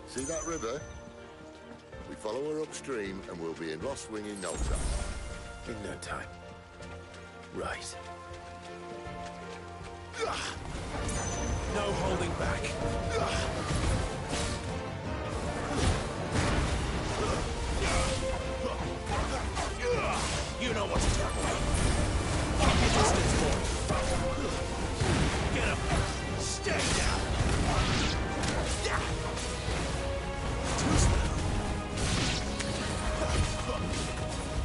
See that river? We follow her upstream and we'll be in Lost Wing in no time. In no time. Right. No holding back. You know what to do, boy. Keep your distance, boy. Get up. Stay down. Too slow.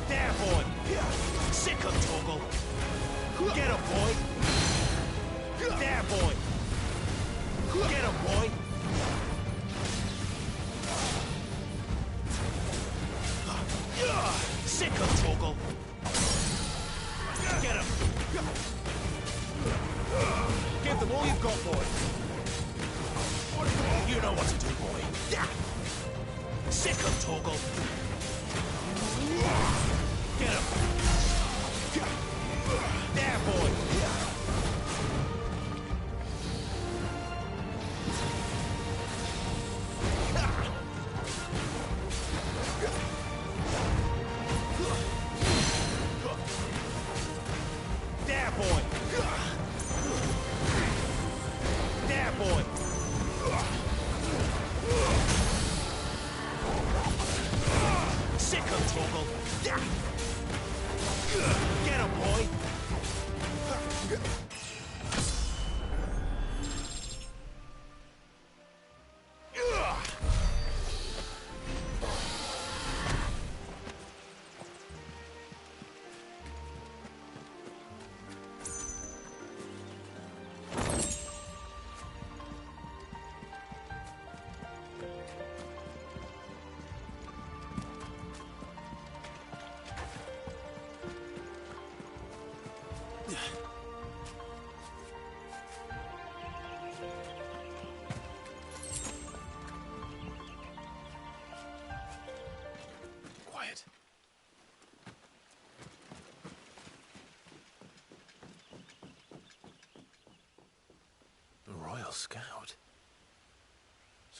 There, boy. Sick of Toggle. Get him, boy. There, boy. Get him, boy. Sick of Toggle. Get him. Give them all you've got, boy. You know what to do, boy. Sick of Toggle. Get him. There, boy. There, boy. There, boy. Sick of Toggle. Get him, boy.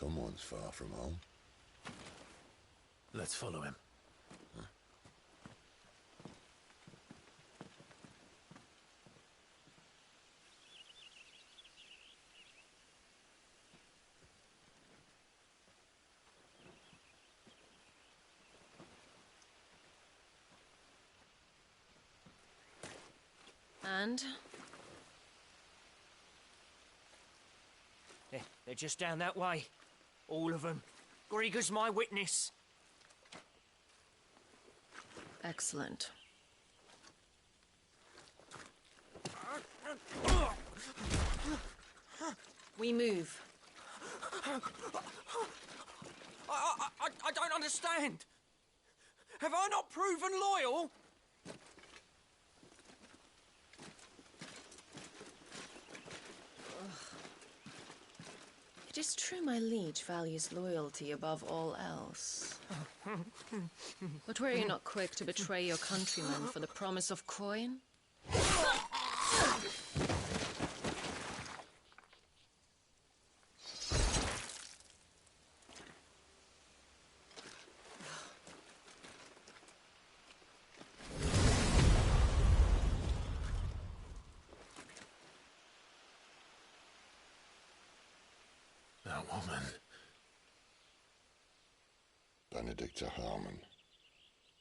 Someone's far from home. Let's follow him. And? They're just down that way. All of them. Grieger's my witness. Excellent. We move. I don't understand. Have I not proven loyal? It is true my liege values loyalty above all else. But were you not quick to betray your countrymen for the promise of coin? That woman. Benedicta Harmon,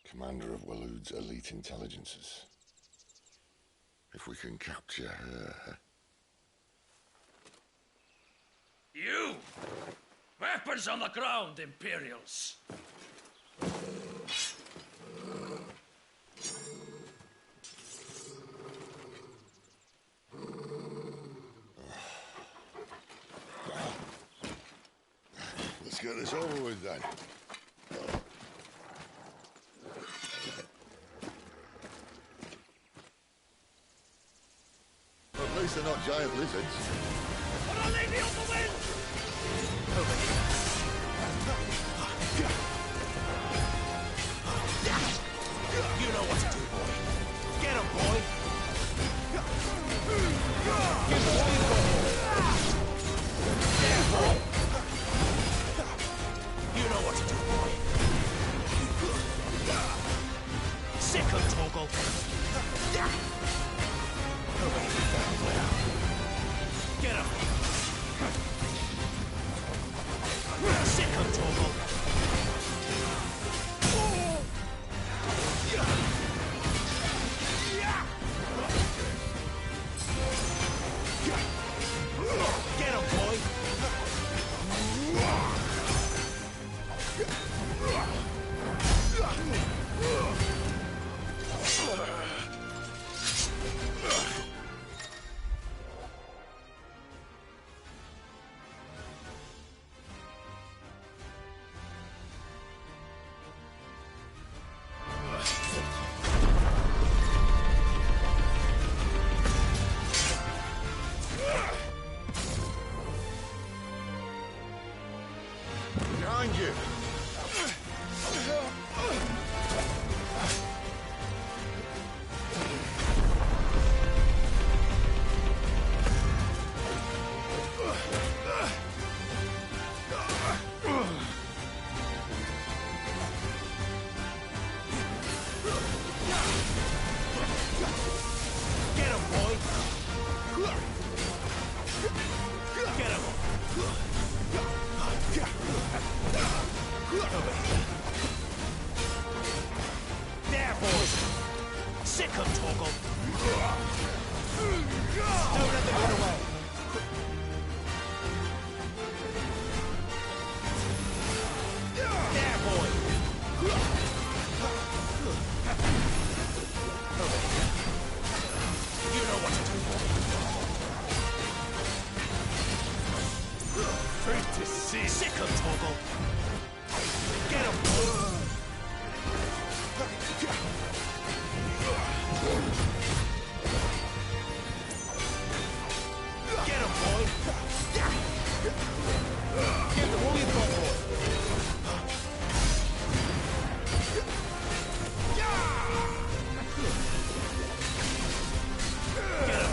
commander of Waloed's elite intelligences. If we can capture her... You! Weapons on the ground, Imperials! Let's get this over with then. At least they're not giant lizards. But I'll leave you on the wind! Over here. You know what to do, boy. Get him, boy! Get the there, boy! You know what to do, boy. Sick him, Torgal. Over here. Get him! Sick him, Torgal. Get him, boy! Behind you! Get him, boy! Get him! Over here. There, boys! Sick him, Torgal! Don't let them get away! There, boy! Over here. You know what to do, boy. Great to see. Sick him, Torgal! Get him, boy! Get him, boy! Get him, what you got, boy? Get him!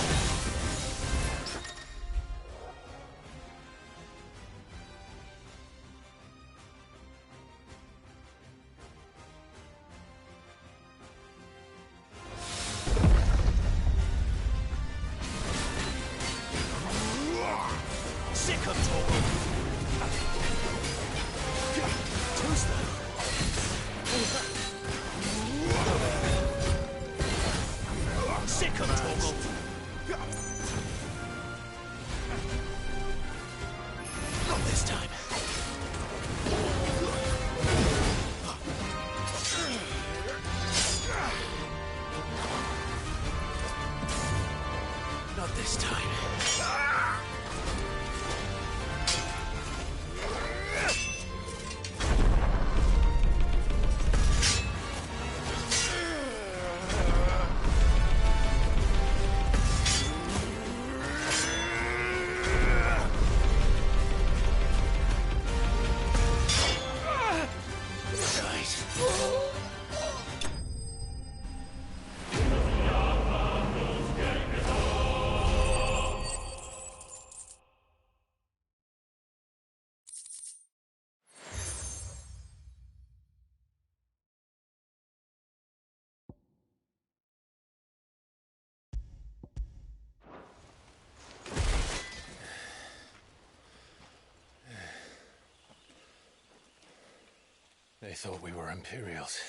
thought we were Imperials.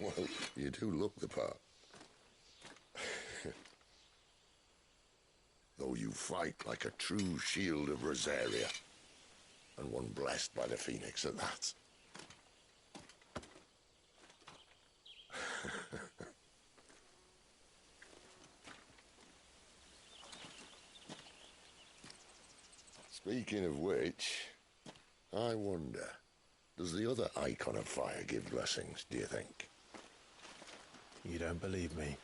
Well, you do look the part. Though you fight like a true shield of Rosaria. And one blessed by the Phoenix at that. Speaking of which, I wonder, does the other icon of fire give blessings, do you think? You don't believe me?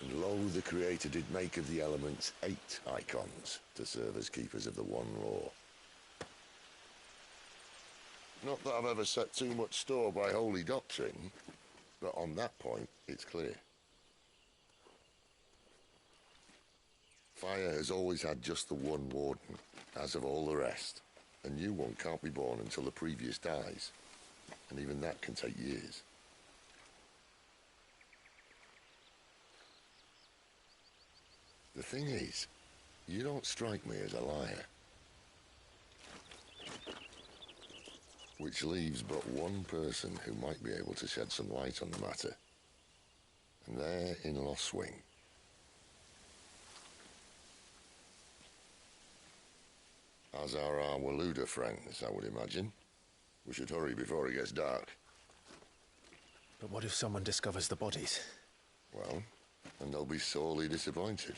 And lo, the Creator did make of the elements 8 icons to serve as keepers of the one law. Not that I've ever set too much store by holy doctrine, but on that point, it's clear. Fire has always had just the one warden, as of all the rest. A new one can't be born until the previous dies, and even that can take years. The thing is, you don't strike me as a liar. Which leaves but one person who might be able to shed some light on the matter. And they're in Lost Swing. As are our Waluda friends, I would imagine. We should hurry before it gets dark. But what if someone discovers the bodies? Well, and they'll be sorely disappointed.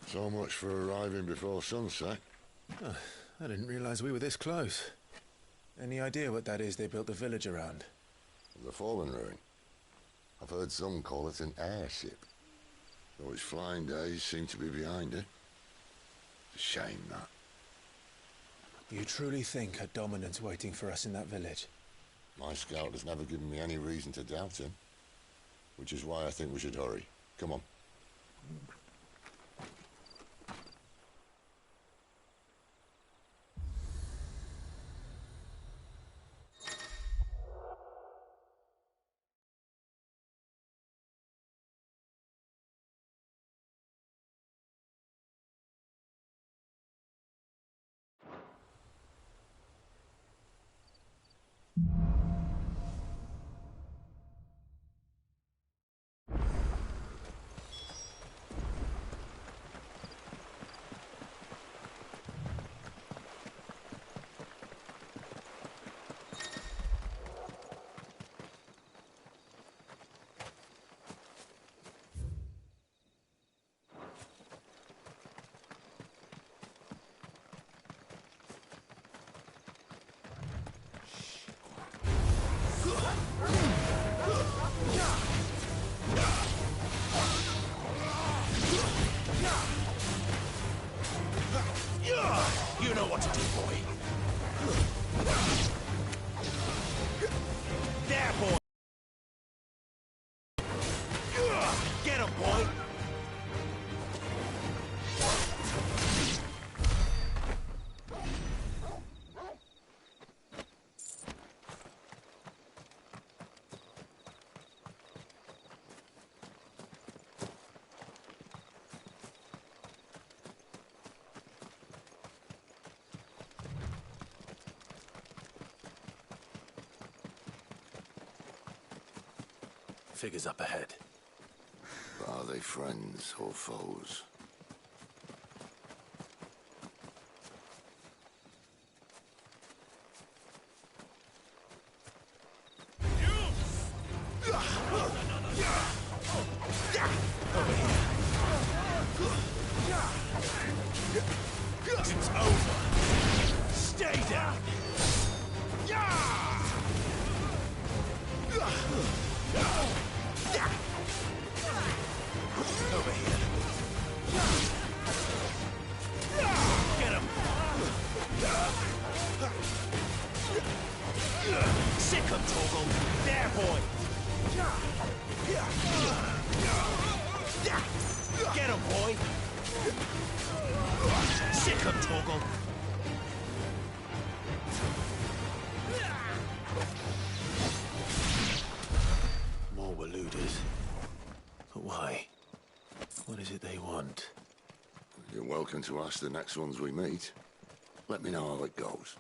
So much for arriving before sunset. Oh, I didn't realize we were this close. Any idea what that is they built the village around? The Fallen Ruin. I've heard some call it an airship. Though its flying days seem to be behind it. It's a shame, that. You truly think a dominant's waiting for us in that village? My scout has never given me any reason to doubt him. Which is why I think we should hurry. Come on. You know what to do, boy. There, boy. Get him, boy. Figures up ahead. Are they friends or foes? It's over. Stay down. Over here. Get him. Sick him, Torgal. There, boy. Get him, boy. Sick him, Torgal. More Waluders. But why? What is it they want? You're welcome to ask the next ones we meet. Let me know how it goes.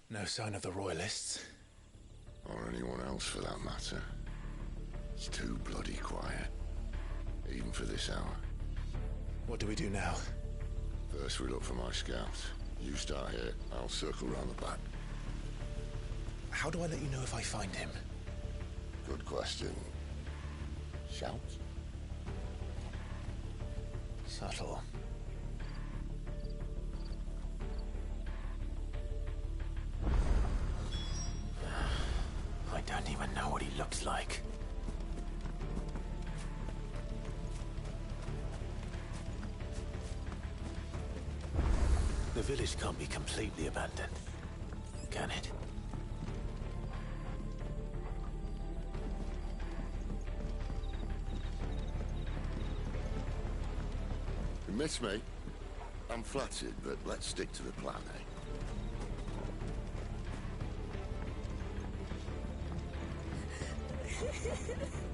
No sign of the Royalists. Or anyone else for that matter. It's too bloody quiet. Even for this hour. What do we do now? First we look for my scouts. You start here, I'll circle round the back. How do I let you know if I find him? Good question. Shout? Subtle. I don't even know what he looks like. The village can't be completely abandoned, can it? You miss me? I'm flattered, but let's stick to the plan, eh?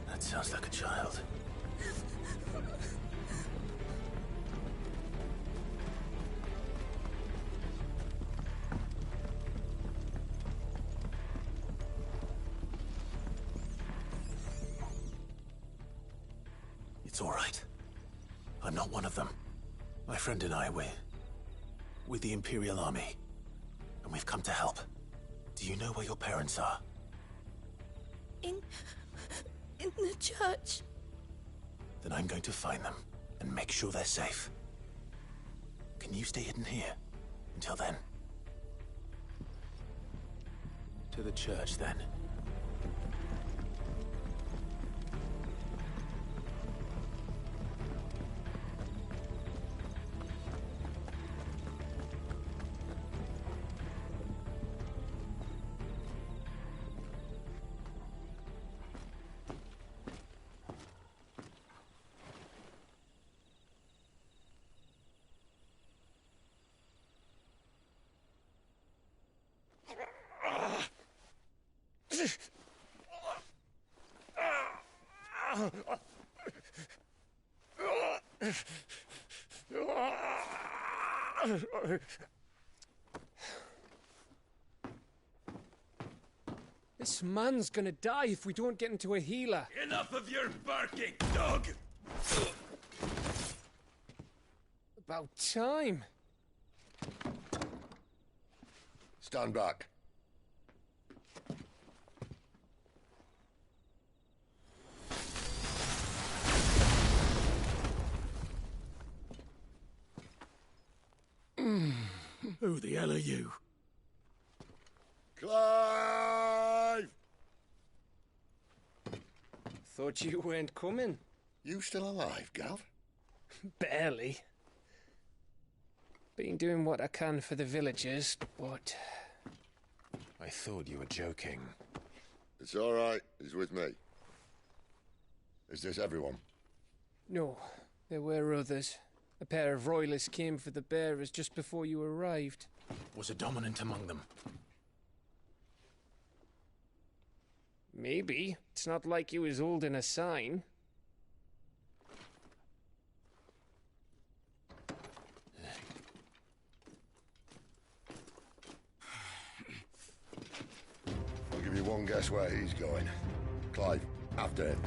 That sounds like a child. It's all right. I'm not one of them. My friend and I, we're with the Imperial Army. And we've come to help. Do you know where your parents are? In the church. Then I'm going to find them and make sure they're safe. Can you stay hidden here until then? To the church, then. This man's gonna die if we don't get into a healer. Enough of your barking, dog! About time. Stand back. Who the hell are you? Clive! Thought you weren't coming. You still alive, Gav? Barely. Been doing what I can for the villagers, but... I thought you were joking. It's all right. He's with me. Is this everyone? No, there were others. A pair of royalists came for the bearers just before you arrived. Was a dominant among them? Maybe. It's not like he was holding a sign. Don't guess where he's going. Clive, after him.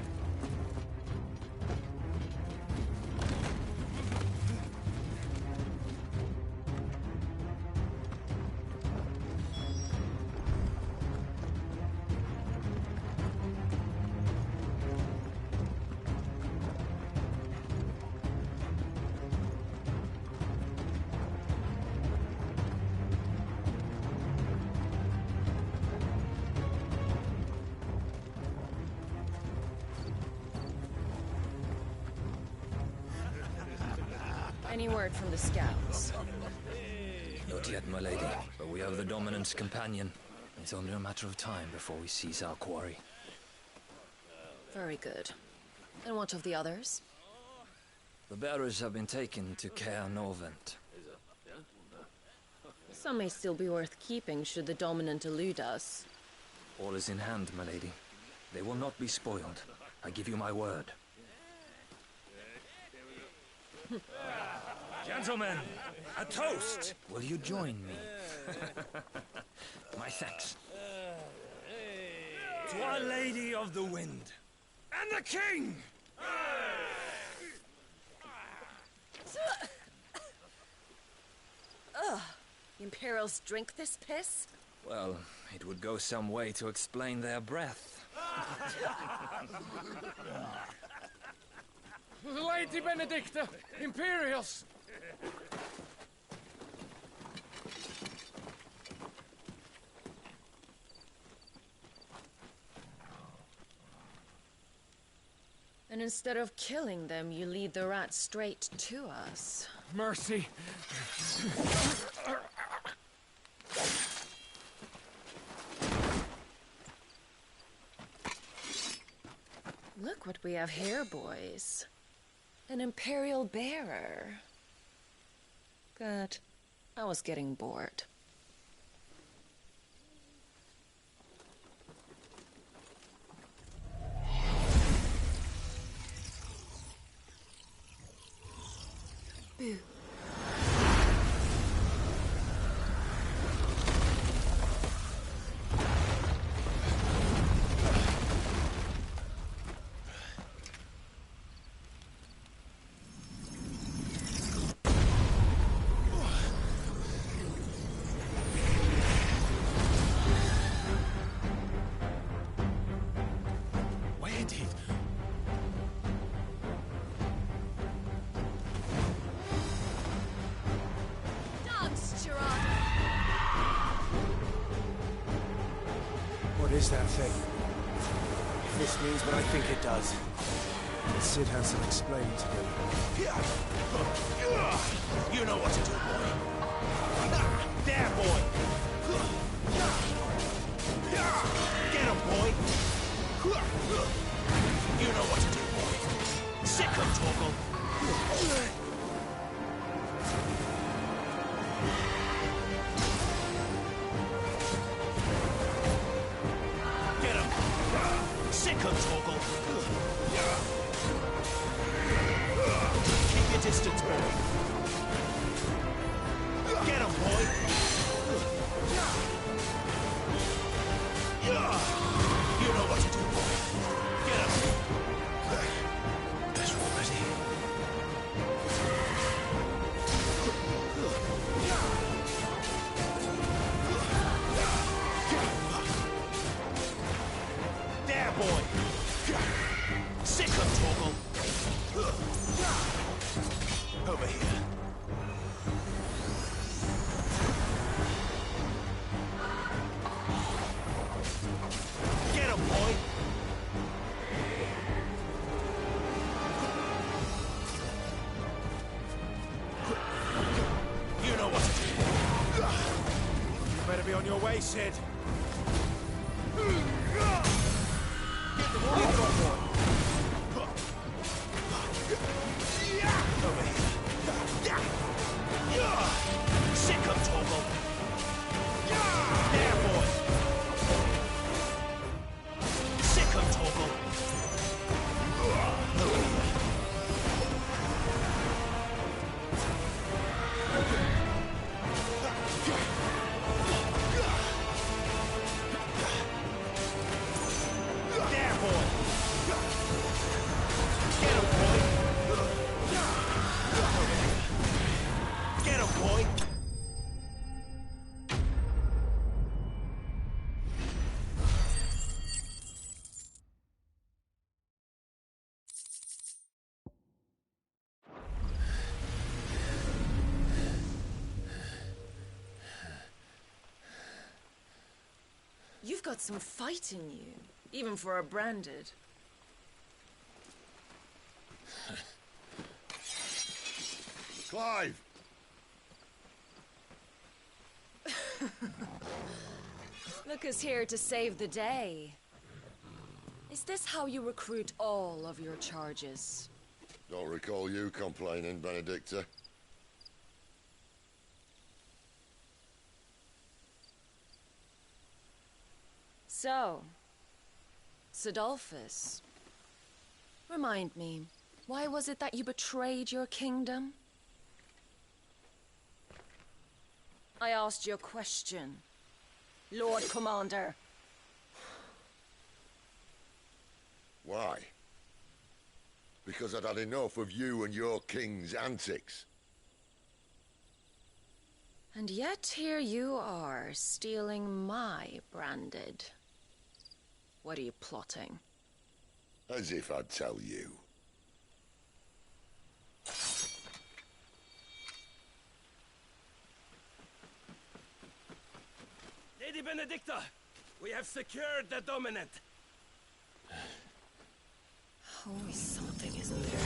Any word from the scouts? Not yet, my lady, but we have the dominant's companion. It's only a matter of time before we seize our quarry. Very good. And what of the others? The bearers have been taken to Caer Norvent. Some may still be worth keeping should the dominant elude us. All is in hand, my lady. They will not be spoiled. I give you my word. Gentlemen, a toast! Will you join me? My thanks. To Our Lady of the Wind and the King! Ugh. Imperials drink this piss? Well, it would go some way to explain their breath. Lady Benedicta! Imperials! And instead of killing them, you lead the rats straight to us. Mercy! Look what we have here, boys. An Imperial bearer. Good. I was getting bored. Boo. What is that thing? If this means what I think it does, then Sid has some explaining to do. You know what to do, boy. There, boy. Get him, boy. You know what to do, boy. Sick him, Torgal. Sick him, Torgal. Keep your distance, boy. Get him, boy. You know what to do, boy. Get him. Better already. There, boy. Sick him, Torgal. Over here. Get him, boy. You know what to do. You better be on your way, Sid. Get the boy. Over here. Sick him, Torgal. There, boy. Sick him, Torgal. Over here. got some fight in you, even for a branded. Clive! Look who's here to save the day. Is this how you recruit all of your charges? Don't recall you complaining, Benedicta. So, Sidolphus, remind me, why was it that you betrayed your kingdom? I asked you a question, Lord Commander. Why? Because I'd had enough of you and your king's antics. And yet here you are, stealing my branded. What are you plotting? As if I'd tell you. Lady Benedicta, we have secured the dominant. Always something, isn't there?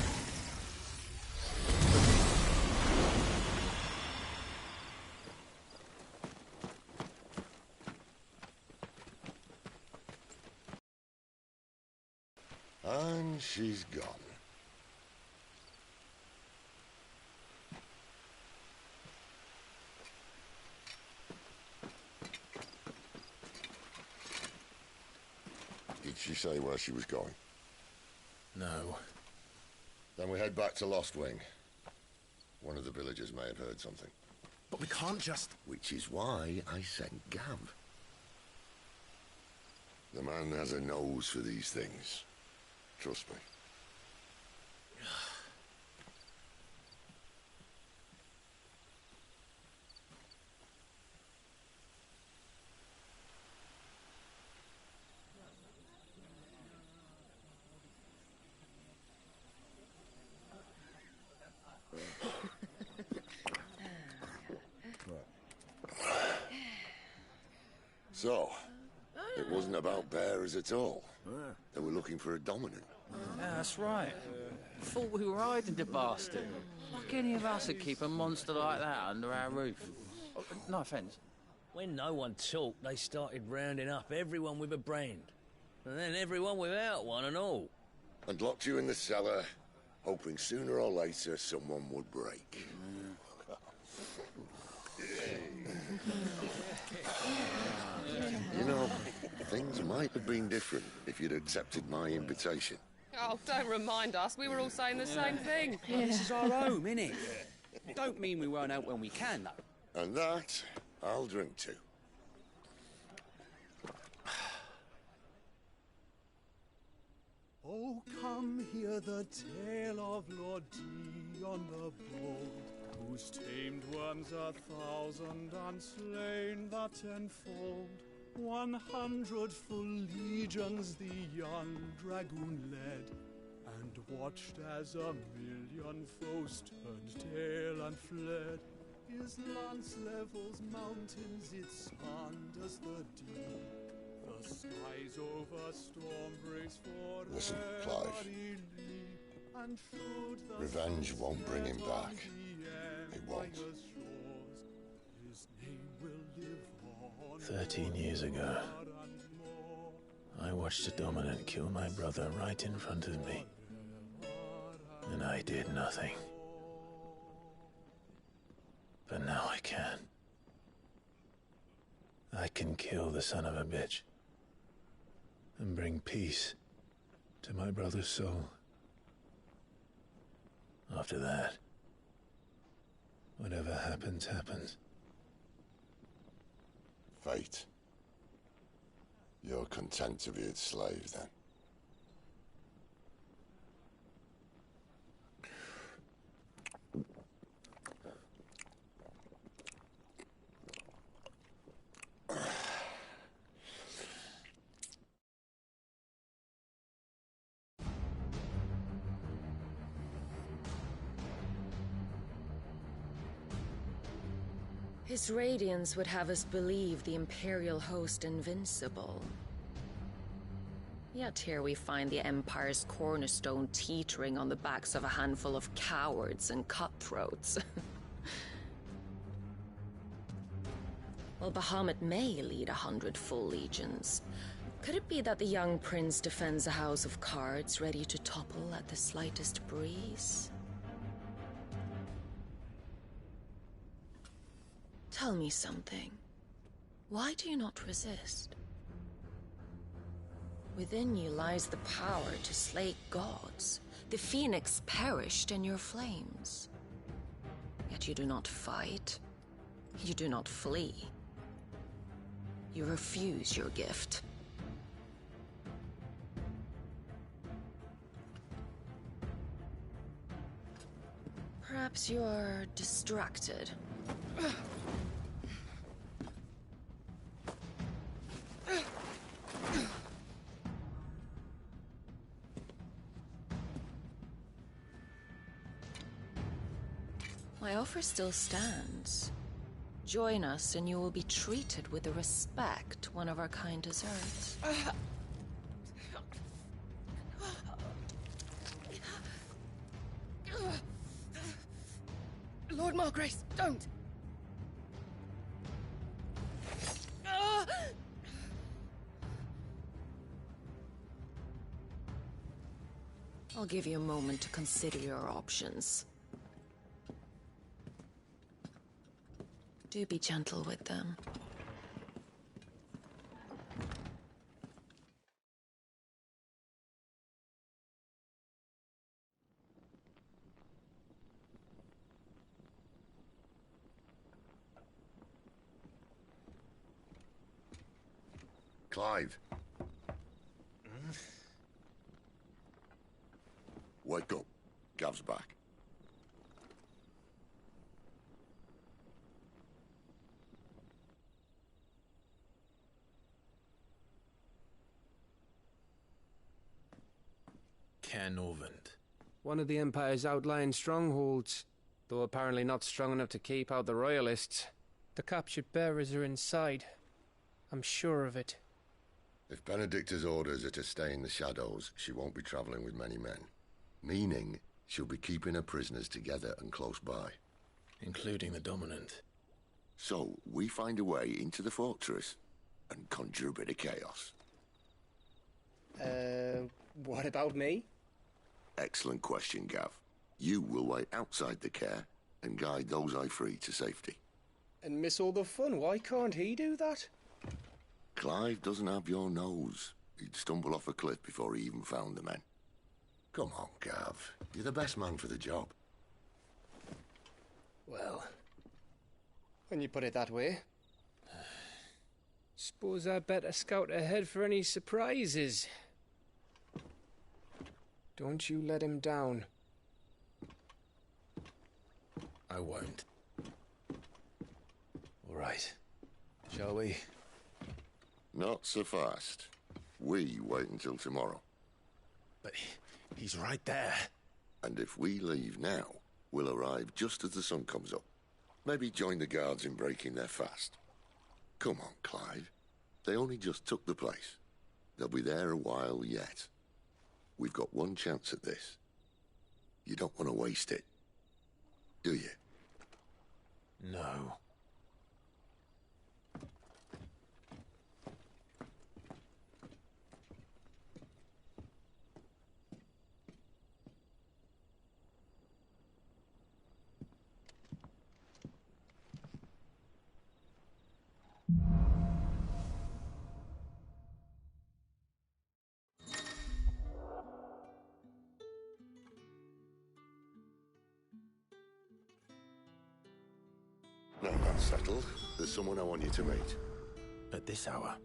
And she's gone. Did she say where she was going? No. Then we head back to Lost Wing. One of the villagers may have heard something. But we can't just... Which is why I sent Gav. The man has a nose for these things. Trust me. So, it wasn't about bearers at all. They were looking for a dominant. Yeah, that's right. Thought we were hiding the bastard. Like any of us would keep a monster like that under our roof. Oh, no offence. When no one talked, they started rounding up everyone with a brand. And then everyone without one and all. And locked you in the cellar, hoping sooner or later someone would break. You know, things might have been different if you'd accepted my invitation. Oh, don't remind us. We were all saying the same thing. Well, this is our home, innit? Don't mean we won't out when we can, though. And that, I'll drink to. Oh, come hear the tale of Lord Dion the Bold, who's tamed worms 1,000 and slain the 10-fold. 100 full legions the young dragoon led, and watched as 1,000,000 foes turned tail and fled. His lance levels mountains, it sanders the deep. The skies over storm breaks for Listen, Clive. Revenge won't bring him back. It won't. 13 years ago, I watched a dominant kill my brother right in front of me. And I did nothing. But now I can. I can kill the son of a bitch. And bring peace to my brother's soul. After that, whatever happens, happens. Fate. You're content to be its slave, then? His radiance would have us believe the Imperial host invincible. Yet here we find the Empire's cornerstone teetering on the backs of a handful of cowards and cutthroats. While Bahamut may lead 100 full legions, could it be that the young prince defends a house of cards ready to topple at the slightest breeze? Tell me something. Why do you not resist? Within you lies the power to slay gods. The phoenix perished in your flames. Yet you do not fight. You do not flee. You refuse your gift. Perhaps you're distracted. My offer still stands. Join us and you will be treated with the respect one of our kind deserves. Lord Margrace, don't! I'll give you a moment to consider your options. Do be gentle with them. Clive. Wake up. Gav's back. Canovant. One of the Empire's outlying strongholds, though apparently not strong enough to keep out the Royalists. The captured bearers are inside. I'm sure of it. If Benedicta's orders are to stay in the shadows, she won't be traveling with many men. Meaning, she'll be keeping her prisoners together and close by. Including the Dominant. So, we find a way into the fortress and conjure a bit of chaos. What about me? Excellent question, Gav. You will wait outside the care and guide those I free to safety. And miss all the fun. Why can't he do that? Clive doesn't have your nose. He'd stumble off a cliff before he even found the men. Come on, Gav. You're the best man for the job. Well, when you put it that way. Suppose I better scout ahead for any surprises. Don't you let him down. I won't. All right. Shall we? Not so fast. We wait until tomorrow. But he's right there. And if we leave now, we'll arrive just as the sun comes up. Maybe join the guards in breaking their fast. Come on, Clive. They only just took the place. They'll be there a while yet. We've got one chance at this. You don't want to waste it, do you? No. Now that's settled. There's someone I want you to meet. At this hour?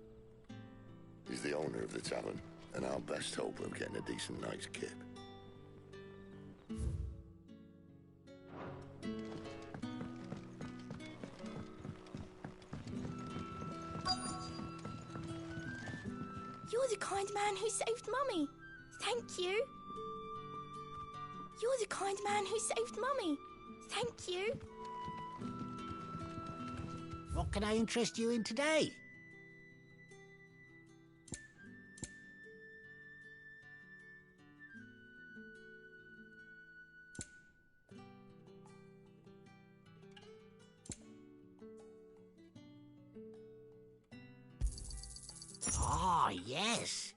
He's the owner of the tavern, and our best hope of getting a decent night's kip. You're the kind man who saved Mummy. Thank you. You're the kind man who saved Mummy. Thank you. can I interest you in today? Ah, yes.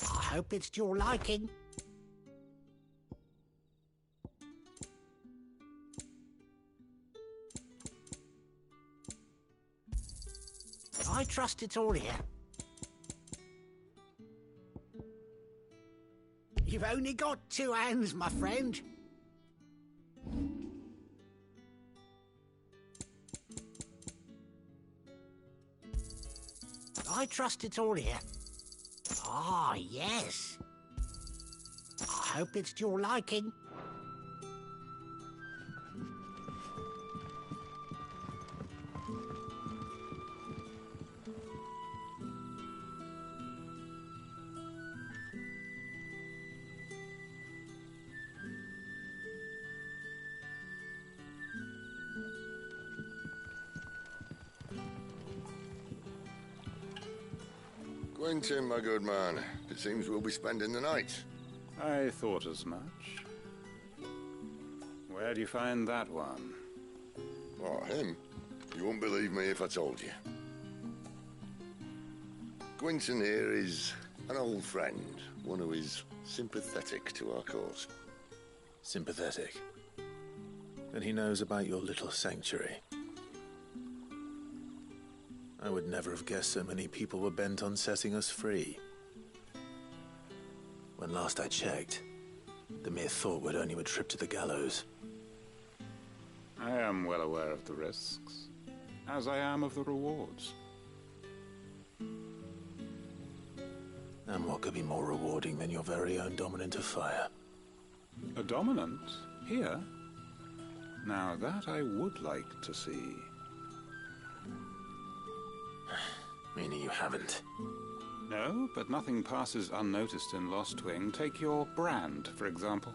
I hope it's to your liking. I trust it's all here. You've only got 2 hands, my friend. I trust it's all here. Ah, yes. I hope it's to your liking. Quentin, my good man. It seems we'll be spending the night. I thought as much. Where do you find that one? Oh, him? You won't believe me if I told you. Quentin here is an old friend, one who is sympathetic to our cause. Sympathetic? Then he knows about your little sanctuary. I would never have guessed so many people were bent on setting us free. When last I checked, the mere thought would earn you a trip to the gallows. I am well aware of the risks, as I am of the rewards. And what could be more rewarding than your very own dominant of fire? A dominant? Here? Now that I would like to see. Meaning you haven't? No, but nothing passes unnoticed in Lost Wing. Take your brand, for example.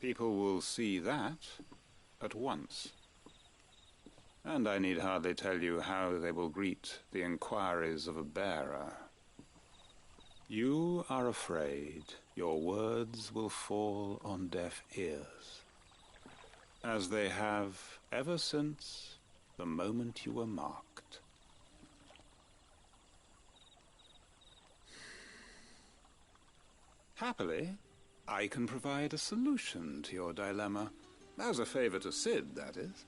People will see that at once. And I need hardly tell you how they will greet the inquiries of a bearer. You are afraid your words will fall on deaf ears, as they have ever since the moment you were marked. Happily, I can provide a solution to your dilemma. As a favor to Sid, that is.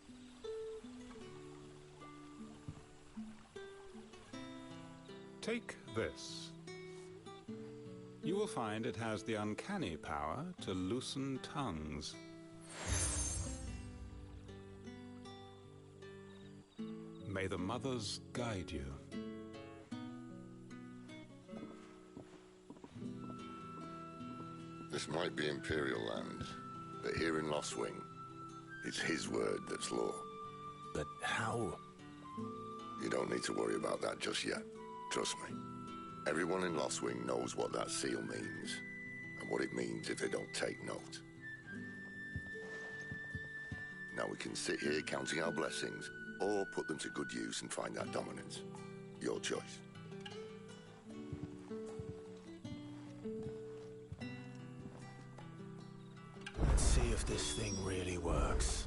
Take this. You will find it has the uncanny power to loosen tongues. May the mothers guide you. This might be Imperial land, but here in Lost Wing, it's his word that's law. But how? You don't need to worry about that just yet. Trust me. Everyone in Lost Wing knows what that seal means, and what it means if they don't take note. Now we can sit here counting our blessings, or put them to good use and find that dominance. Your choice. Let's see if this thing really works.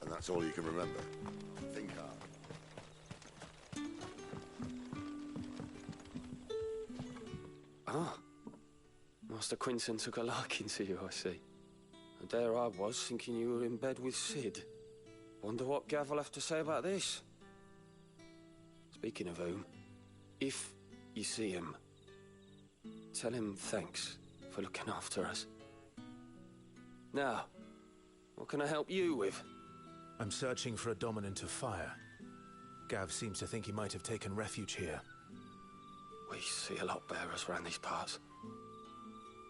And that's all you can remember. Think hard. Ah. Master Quinton took a liking to you, I see. And there I was, thinking you were in bed with Sid. Wonder what Gav will have to say about this. Speaking of whom, if you see him, tell him thanks for looking after us. Now, what can I help you with? I'm searching for a dominant of fire. Gav seems to think he might have taken refuge here. We see a lot bearers around these parts.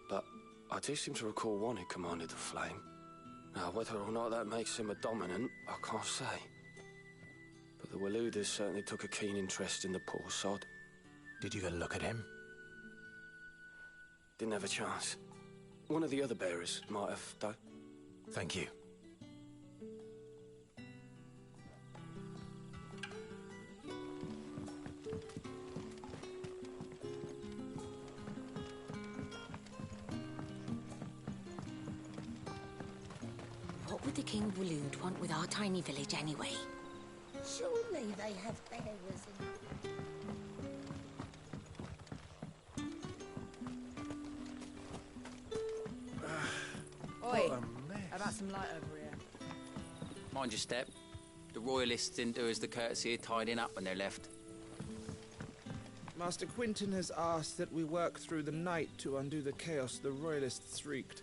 But I do seem to recall one who commanded the flame. Now, whether or not that makes him a dominant, I can't say. But the Waluders certainly took a keen interest in the poor sod. Did you get a look at him? Didn't have a chance. One of the other bearers might have, though. Thank you. What would the King of Waloed want with our tiny village anyway? Surely they have bearers in... Oi, how about some light over here? Mind your step. The Royalists didn't do us the courtesy of tidying up when they left. Master Quinton has asked that we work through the night to undo the chaos the Royalists wreaked.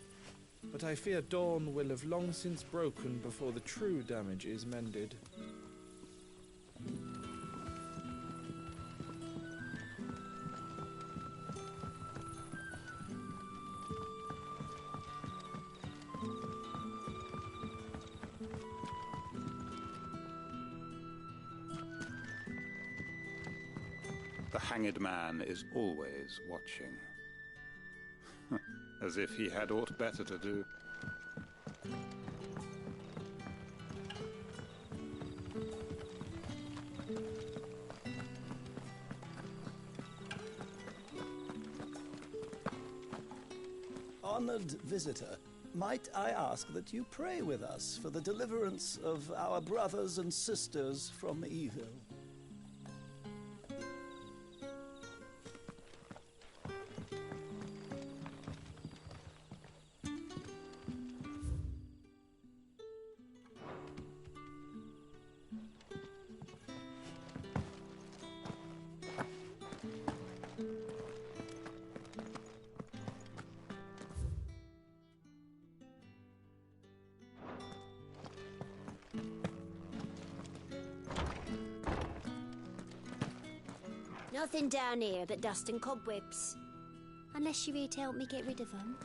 But I fear dawn will have long since broken before the true damage is mended. The hanged man is always watching. As if he had aught better to do. Honored visitor, might I ask that you pray with us for the deliverance of our brothers and sisters from evil? Nothing down here but dust and cobwebs. Unless you're here to help me get rid of them.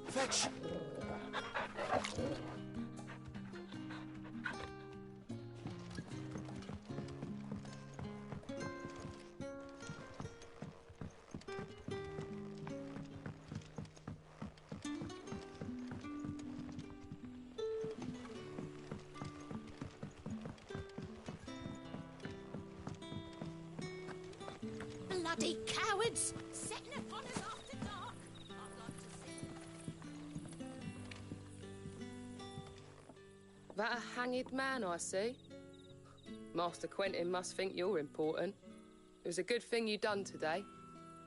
Fetch! Bloody cowards! Setting a fire That a hanged man, I see. Master Quentin must think you're important. It was a good thing you done today,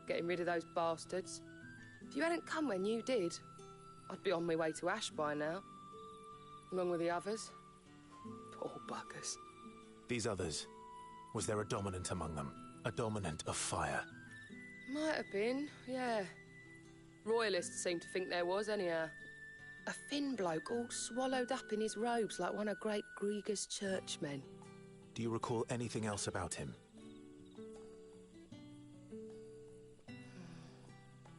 getting rid of those bastards. If you hadn't come when you did, I'd be on my way to Ash by now, along with the others. Poor buggers. These others, was there a dominant among them? A dominant of fire? Might have been, yeah. Royalists seem to think there was, anyhow. A thin bloke all swallowed up in his robes like one of Great Grieger's churchmen. Do you recall anything else about him?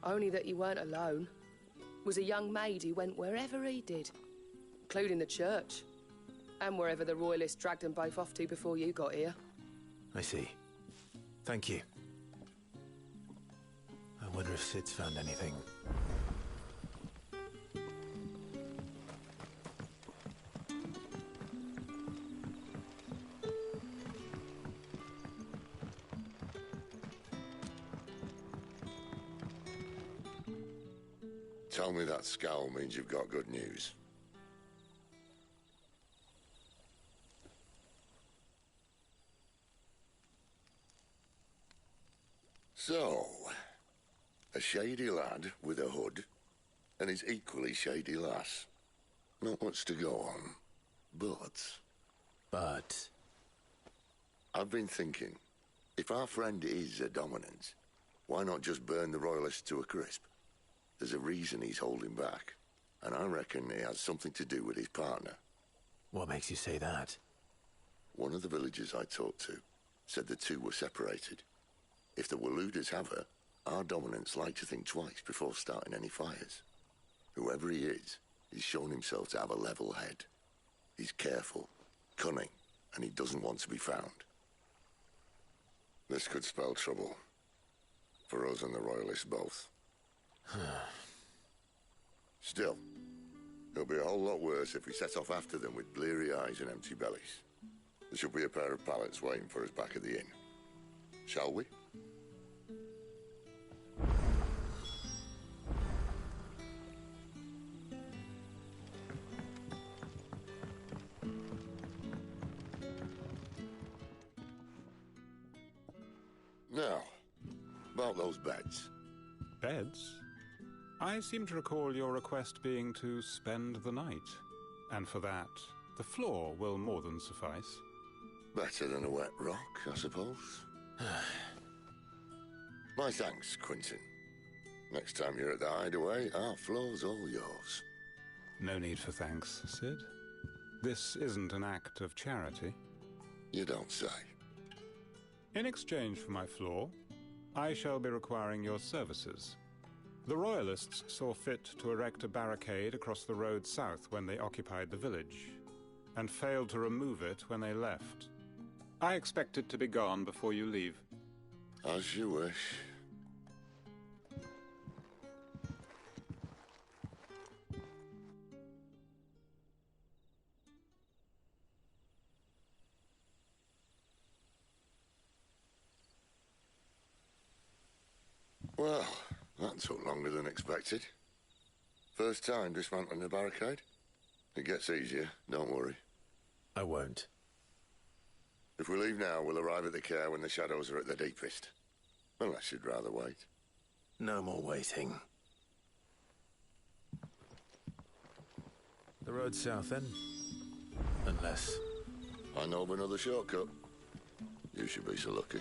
Only that he weren't alone. Was a young maid who went wherever he did, including the church, and wherever the Royalists dragged them both off to before you got here. I see. Thank you. I wonder if Sid's found anything. Tell me that scowl means you've got good news. So, a shady lad with a hood, and his equally shady lass. Not much to go on, but... I've been thinking, if our friend is a dominant, why not just burn the Royalists to a crisp? There's a reason he's holding back, and I reckon he has something to do with his partner. What makes you say that? One of the villagers I talked to said the two were separated. If the Waluders have her, our dominants like to think twice before starting any fires. Whoever he is, he's shown himself to have a level head. He's careful, cunning, and he doesn't want to be found. This could spell trouble. For us and the Royalists both. Still, it'll be a whole lot worse if we set off after them with bleary eyes and empty bellies. There should be a pair of pallets waiting for us back at the inn. Shall we? Now, about those beds. Beds? I seem to recall your request being to spend the night. And for that, the floor will more than suffice. Better than a wet rock, I suppose. My thanks, Quentin. Next time you're at the hideaway, our floor's all yours. No need for thanks, Sid. This isn't an act of charity. You don't say. In exchange for my floor, I shall be requiring your services. The Royalists saw fit to erect a barricade across the road south when they occupied the village, and failed to remove it when they left. I expect it to be gone before you leave. As you wish. Well, that took longer than expected. First time dismantling the barricade? It gets easier, don't worry. I won't. If we leave now, we'll arrive at the care when the shadows are at their deepest. Unless you'd rather wait. No more waiting. The road south, then? Unless... I know of another shortcut. You should be so lucky.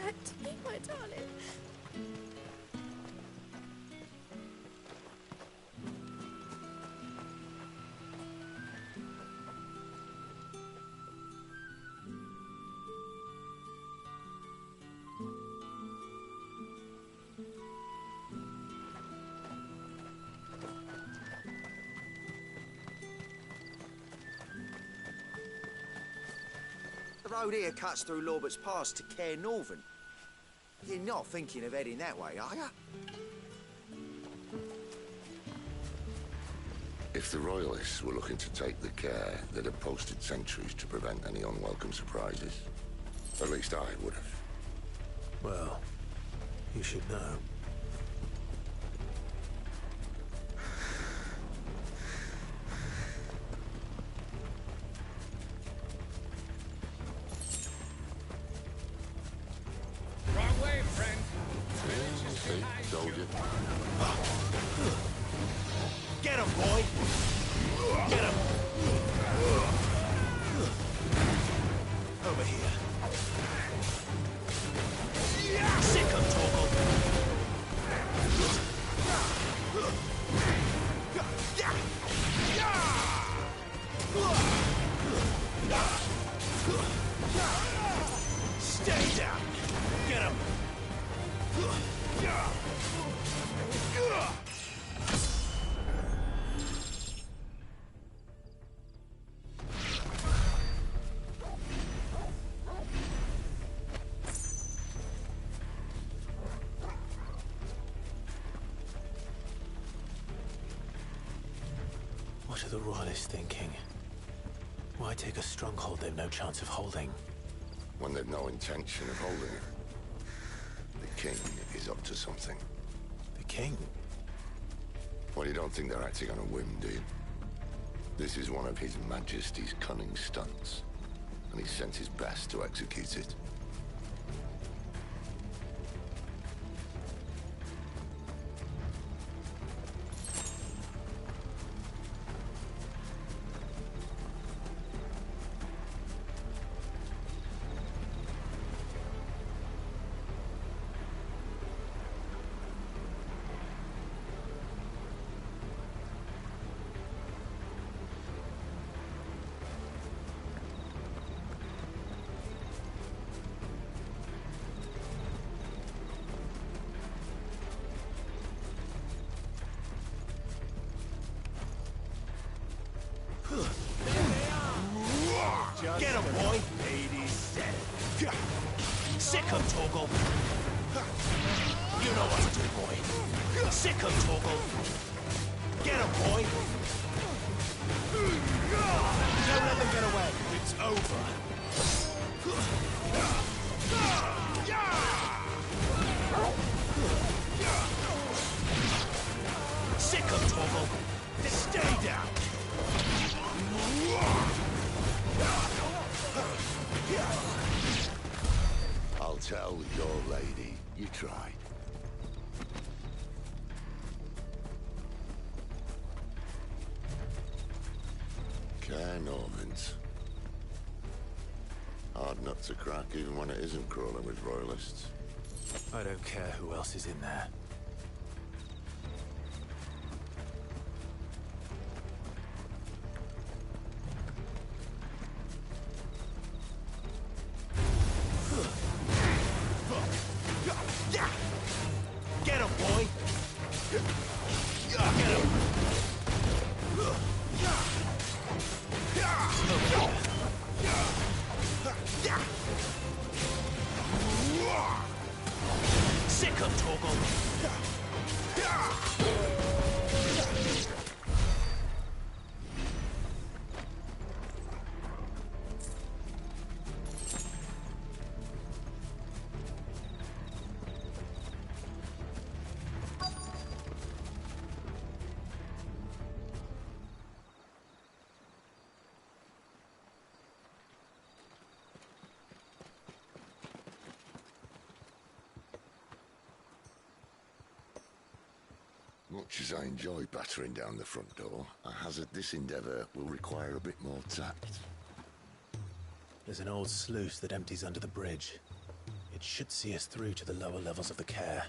back to me, my darling. The road here cuts through Lorbert's Pass to Care Northern. You're not thinking of heading that way, are you? If the Royalists were looking to take the care, they'd have posted sentries to prevent any unwelcome surprises. At least I would have. Well, you should know. Wrong way, friend. Told you. Get him, boy! Get him! Over here. Sick him, Torgal! Stay down! Get him! What are the Royalists thinking? Why take a stronghold they've no chance of holding? When they've no intention of holding it. The king is up to something. The king? Well, you don't think they're acting on a whim, do you? This is one of His Majesty's cunning stunts, and he sent his best to execute it. Get him, boy! 87. Sick him, Torgal! You know what to do, boy. Sick him, Torgal! Get him, boy! Don't let them get away. It's over. Sick him, Torgal! Stay down! I'll tell your lady you tried. Care Norvins. Hard nut to crack even when it isn't crawling with Royalists. I don't care who else is in there. Get him, boy! Get him! Sick him, Torgal! Much as I enjoy battering down the front door, I hazard this endeavour will require a bit more tact. There's an old sluice that empties under the bridge. It should see us through to the lower levels of the care.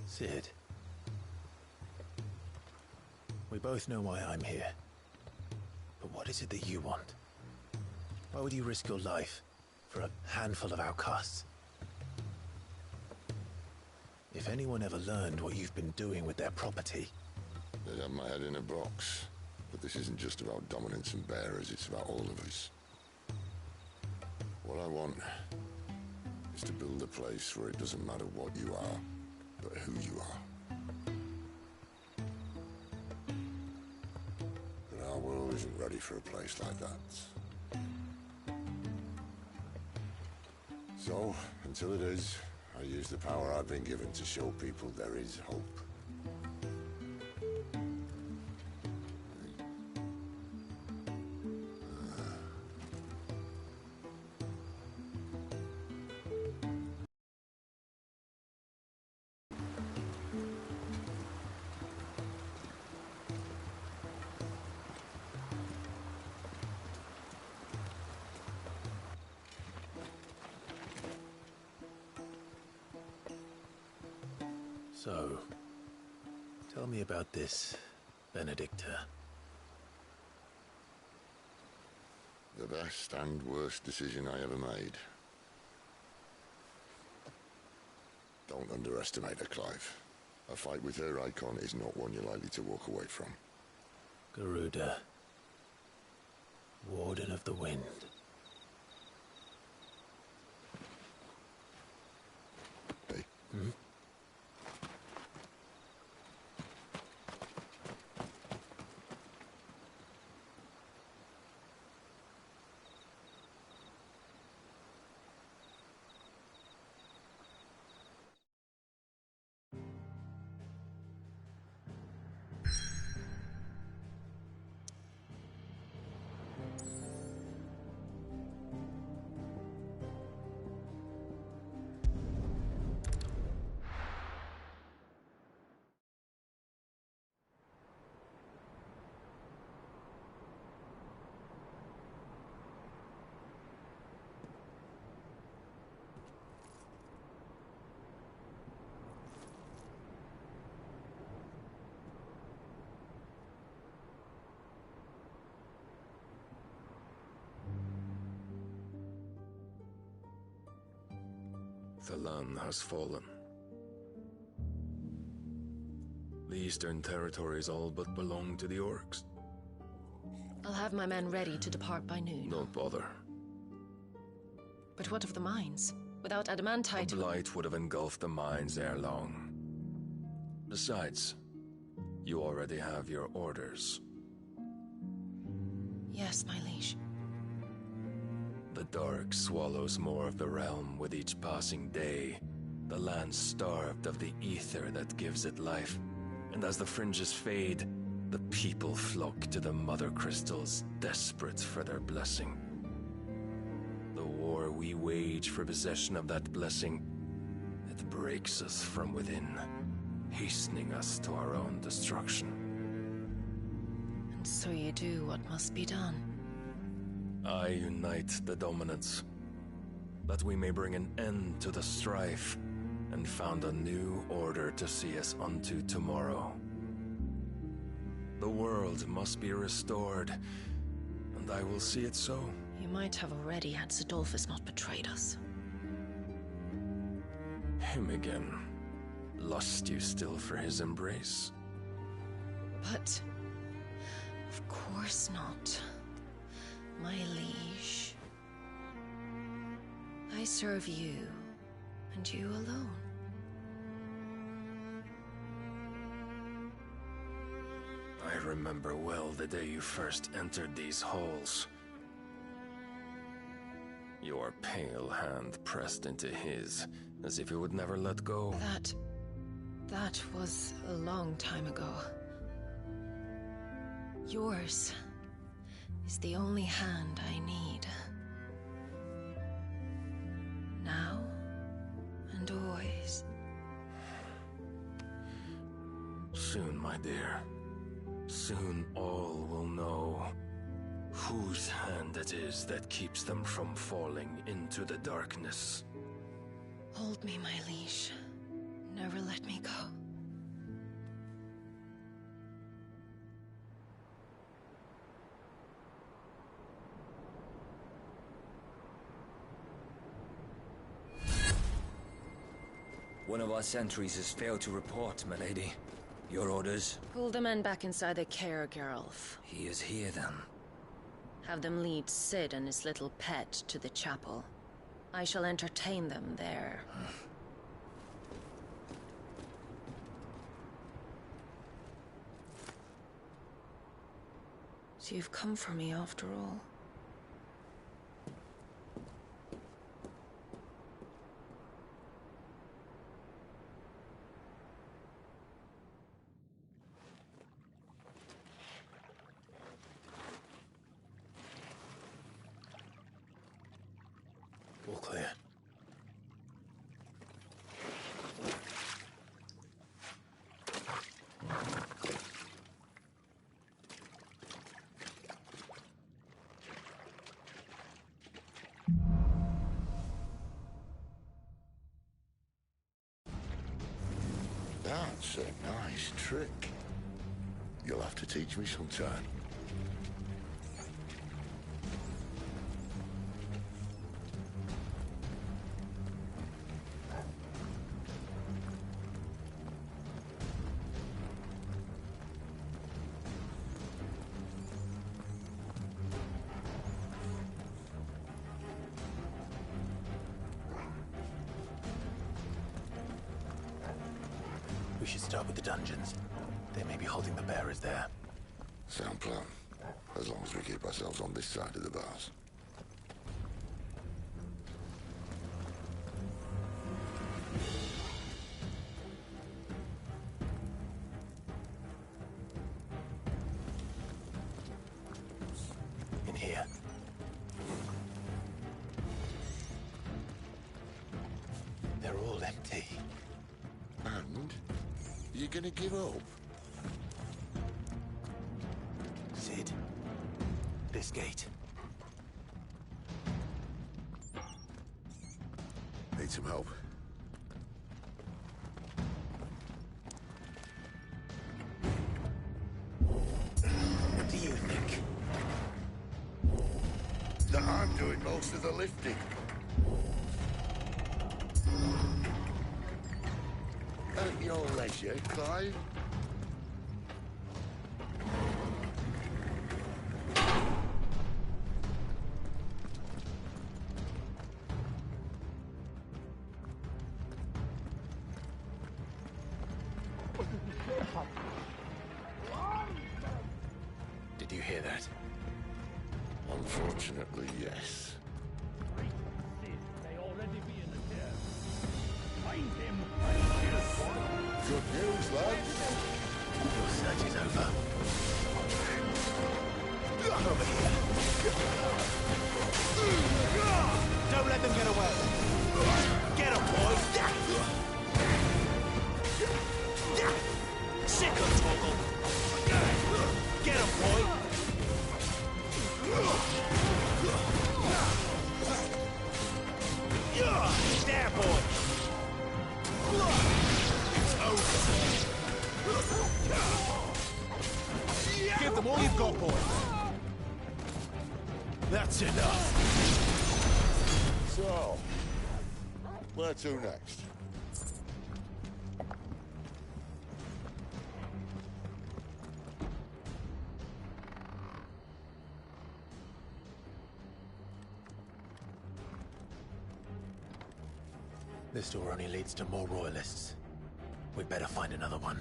Sid. We both know why I'm here. But what is it that you want? Why would you risk your life for a handful of outcasts? If anyone ever learned what you've been doing with their property... They'd have my head in a box. But this isn't just about dominance and bearers, it's about all of us. What I want is to build a place where it doesn't matter what you are, but who you are. But our world isn't ready for a place like that. So, until it is, I use the power I've been given to show people there is hope. So, tell me about this, Benedicta. The best and worst decision I ever made. Don't underestimate her, Clive. A fight with her icon is not one you're likely to walk away from. Garuda, Warden of the Wind. Hey. Hmm? The land has fallen. The Eastern Territories all but belong to the Orcs. I'll have my men ready to depart by noon. Don't bother. But what of the mines? Without adamantite... A blight would have engulfed the mines ere long. Besides, you already have your orders. Yes, my liege. The dark swallows more of the realm with each passing day. The land starved of the ether that gives it life. And as the fringes fade, the people flock to the mother crystals, desperate for their blessing. The war we wage for possession of that blessing, it breaks us from within, hastening us to our own destruction. And so you do what must be done. I unite the dominants, that we may bring an end to the strife and found a new order to see us unto tomorrow. The world must be restored, and I will see it so. You might have already had Zidolphus not betrayed us. Him again. Lust you still for his embrace? But... of course not. My liege. I serve you, and you alone. I remember well the day you first entered these halls. Your pale hand pressed into his, as if it would never let go. That was a long time ago. Yours is the only hand I need. Now and always. Soon, my dear. Soon all will know whose hand it is that keeps them from falling into the darkness. Hold me, my liege. Never let me go. One of our sentries has failed to report, milady. Your orders? Pull the men back inside the care, Geralf. He is here, then. Have them lead Sid and his little pet to the chapel. I shall entertain them there. So you've come for me after all. All clear. That's a nice trick. You'll have to teach me sometime. We should start with the dungeons. They may be holding the bearers there. Sound plan. As long as we keep ourselves on this side of the bars. In here. They're all empty. And? You gonna give up? Sid. This gate. Need some help. What do you think? That I'm doing most of the lifting. At your leisure, Clive. Did you hear that? Unfortunately, yes. May already be in the care. Find him. Good news, lads. Your search is over. Over here. Don't let them get away. Get him, boy. Sick of Toggle. Get him, boy. There, boy. It's over. Give them all you've got, boy. That's enough. So, where to next? This door only leads to more royalists. We'd better find another one.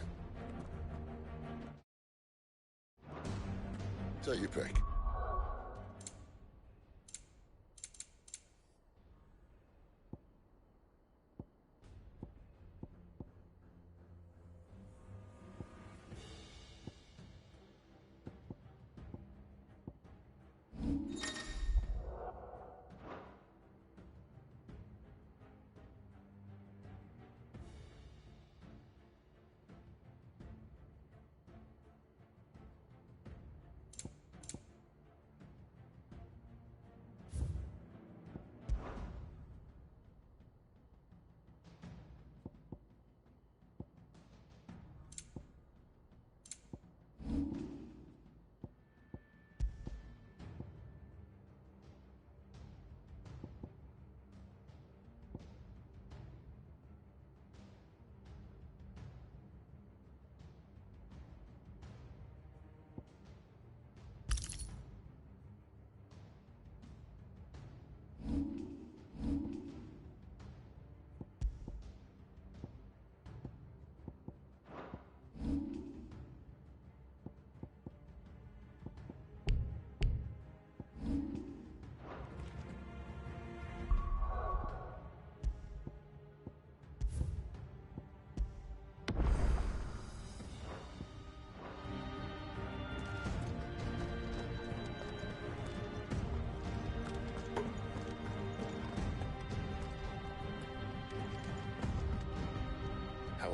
Take your pick.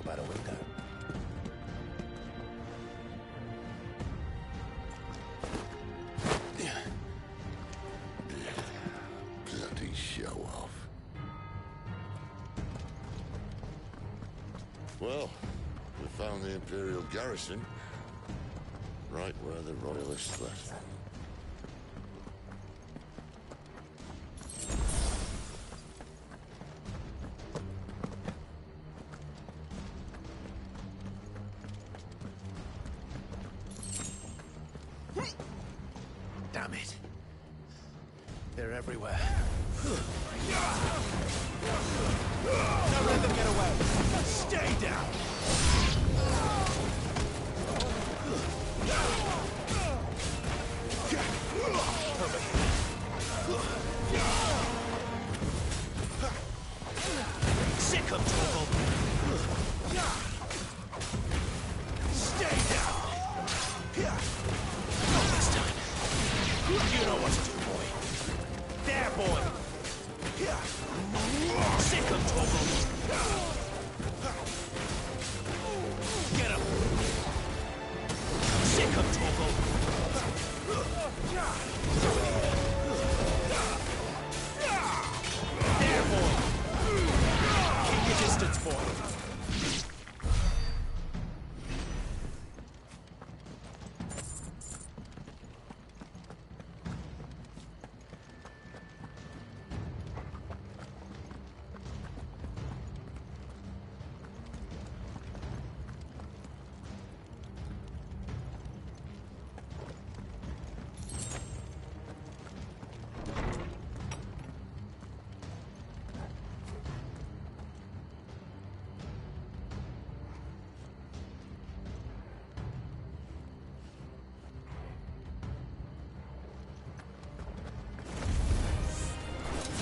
about a window. Bloody show off. Well, we found the Imperial garrison. Right where the Royalists left them. Damn it. They're everywhere. Don't let them get away. Stay down. Sick of trouble. Stay down. Not this time. You know what to do, boy. There, boy. Sick of trouble. Get him. Sick of trouble. There, boy. Keep your distance, boy.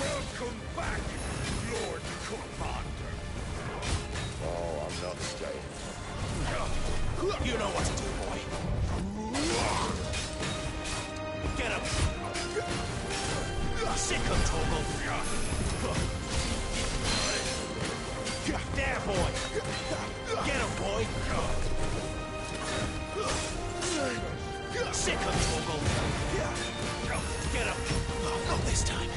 Welcome back, Lord Commander. Oh, I'm not staying. You know what to do, boy. Get him. Sick of trouble. There, boy. Get him, boy. Sick of trouble. Get him. Not this time.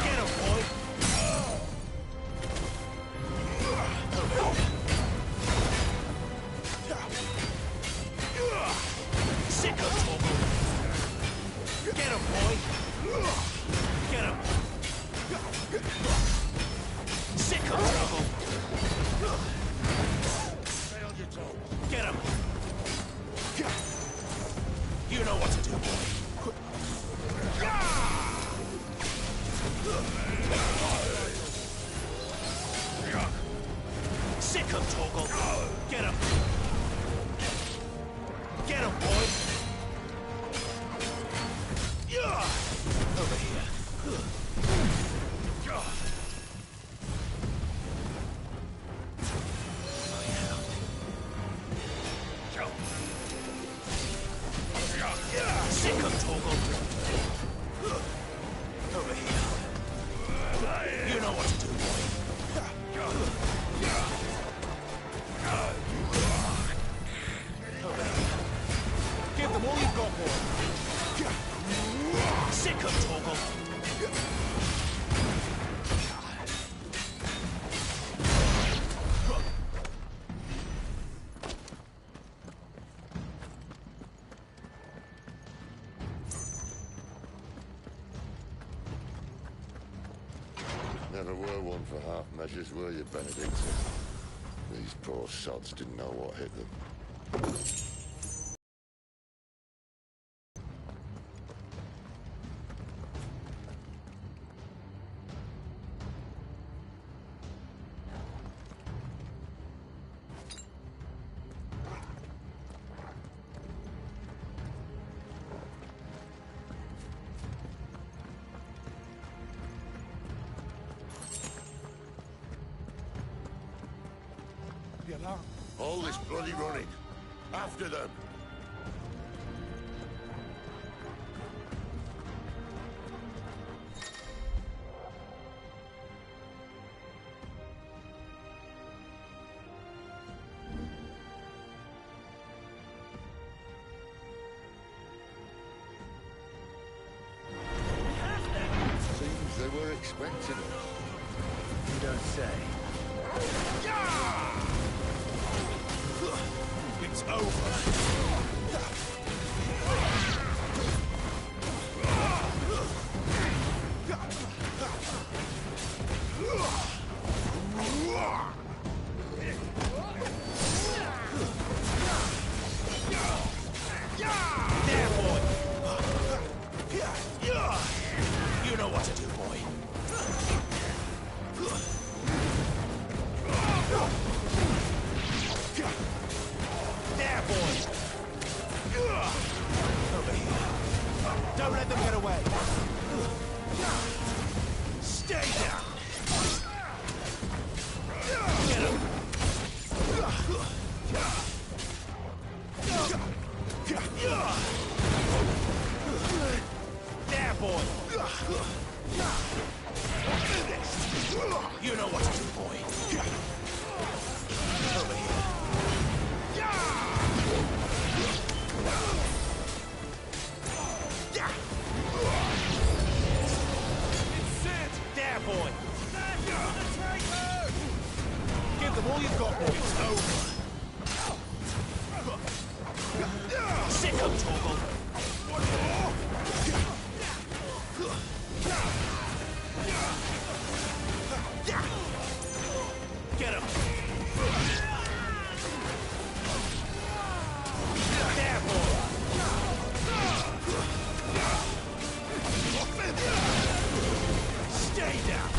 Get him, boy. Sick of trouble. Get him, boy. Get him. Sick of trouble. Get him. You know what to do, boy. Sick of Toggle. Get him. Get him, boy. Over here. Sick of Toggle. Over here. You know what to do, boy. Over here. Give them all you've got, boy. Sick of Toggle. Never were one for half measures, were you, Benedict? These poor sods didn't know what hit them. All this bloody running. After them. expecting us. You don't say. It's over. There, boy. You know what to do, boy. There, boy. Over here. Don't let them get away. Stay down. Get him. There, boy. You know what to do, boy. Over here. It's it. There, boy. Give them all you've got, boy. It's over. Sick of Torgal. Get him. There, boy. Stay down.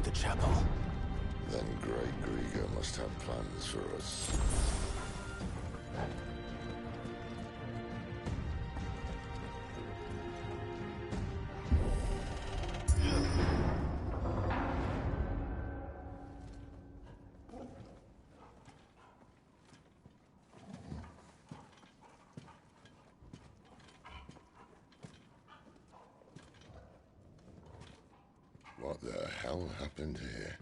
The chapel. Then Great Grieger must have plans for us. What the hell happened here?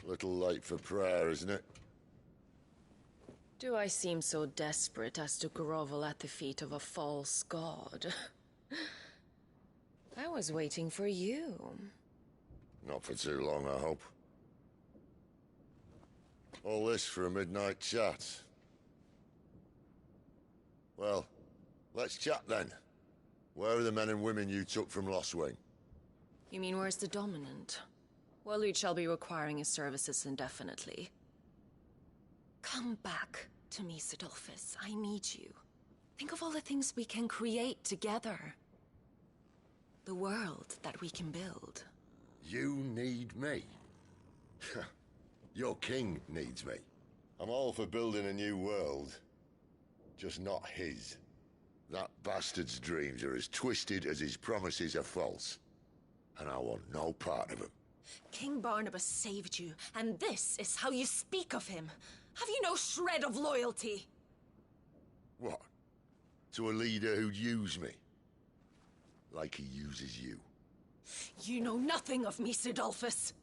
Little late for prayer, isn't it? Do I seem so desperate as to grovel at the feet of a false god? I was waiting for you. Not for too long, I hope. All this for a midnight chat. Well, let's chat then. Where are the men and women you took from Lost Wing? You mean where's the dominant? Well, you shall be requiring his services indefinitely. Come back to me, Sidolphus. I need you. Think of all the things we can create together. The world that we can build. You need me? Your king needs me. I'm all for building a new world. Just not his. That bastard's dreams are as twisted as his promises are false. And I want no part of them. King Barnabas saved you, and this is how you speak of him. Have you no shred of loyalty? What? To a leader who'd use me? Like he uses you? You know nothing of me, Sidolphus.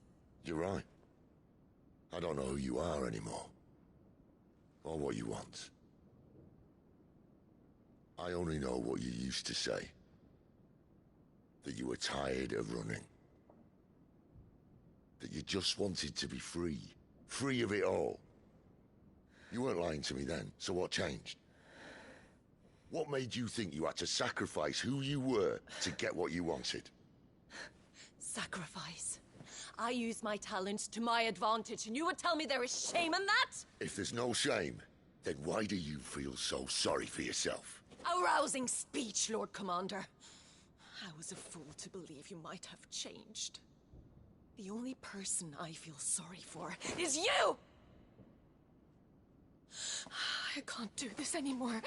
You're right. I don't know who you are anymore. Or what you want. I only know what you used to say. That you were tired of running. That you just wanted to be free. Free of it all. You weren't lying to me then, so what changed? What made you think you had to sacrifice who you were to get what you wanted? Sacrifice. I use my talents to my advantage, and you would tell me there is shame in that? If there's no shame, then why do you feel so sorry for yourself? A rousing speech, Lord Commander. I was a fool to believe you might have changed. The only person I feel sorry for is you! I can't do this anymore.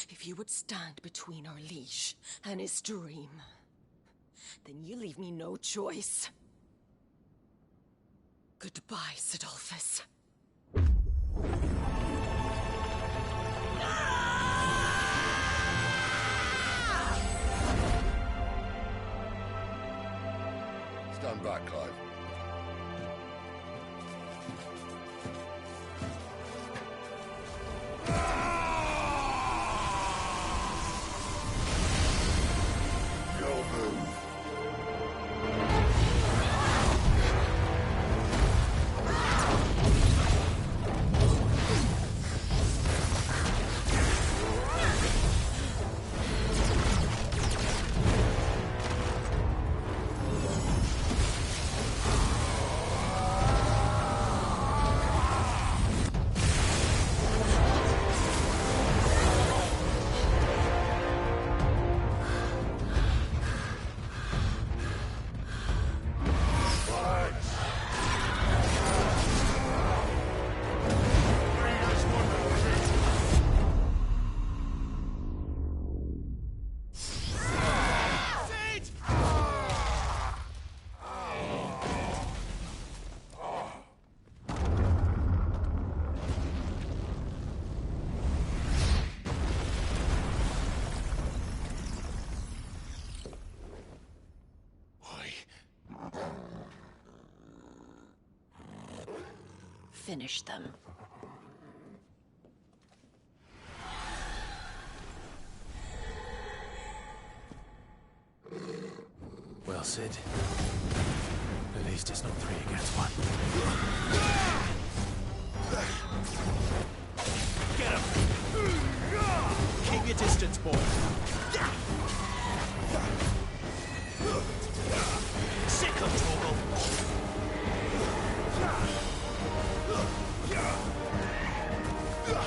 If you would stand between our liege and his dream, then you leave me no choice. Goodbye, Sidolphus. Stand back, Clive. Your move. Finish them. Well, Sid. At least it's not 3 against 1. Get him! Keep your distance, boy. Sick of Torgal.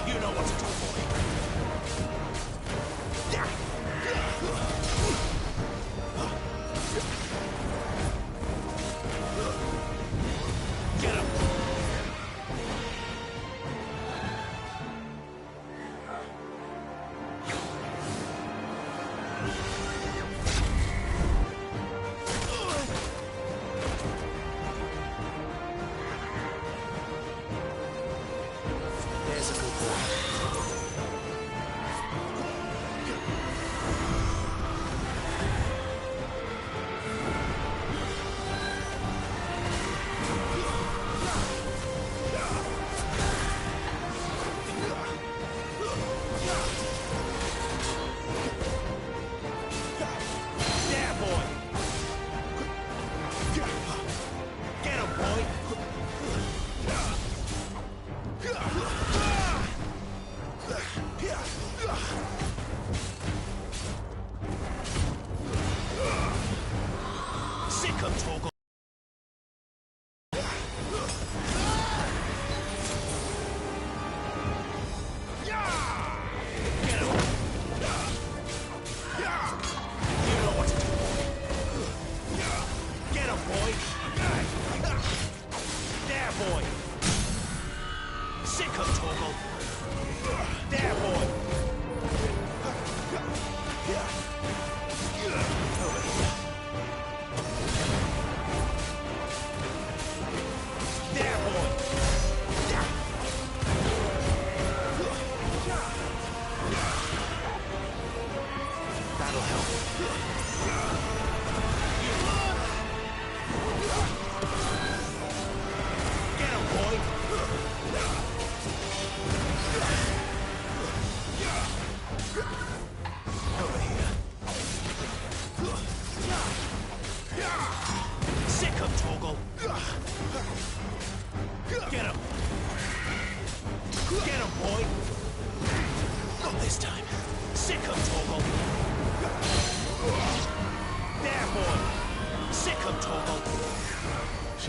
You know what to do, boy. Get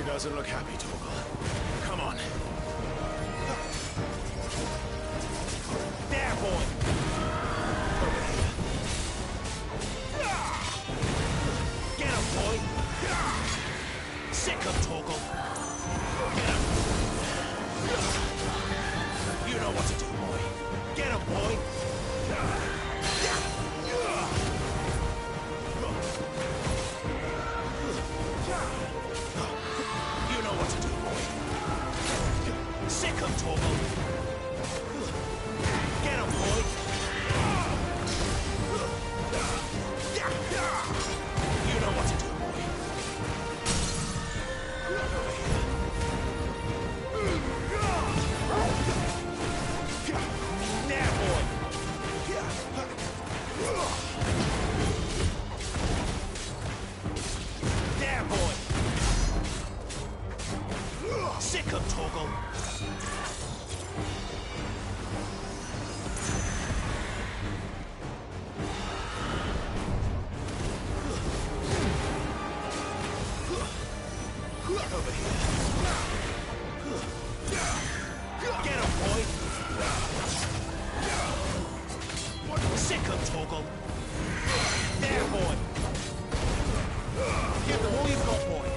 Doesn't look happy, Torgal. Come on. There, boy! Over here. Get him, boy! Sick him, Torgal. Get him. You know what to do, boy. Get him, boy! Sick him, Torgal. Get him, boy. You know what to do, boy. Over here. There, boy. There, boy. Sick him, Torgal. Over here. Get him, boy! Sick him, Torgal. There, boy! Give them all you've got, boy!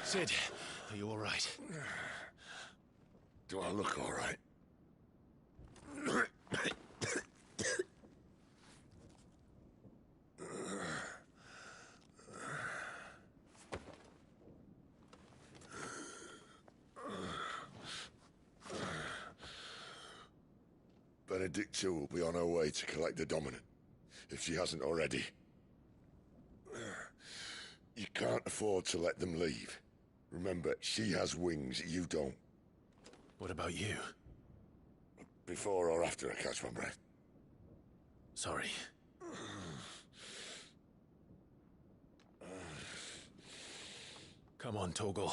Sid, are you all right? Do I look all right? Benedicta will be on her way to collect the Dominant, if she hasn't already. You can't afford to let them leave. Remember, she has wings, you don't. What about you? Before or after I catch my breath? Sorry. Come on, Torgal.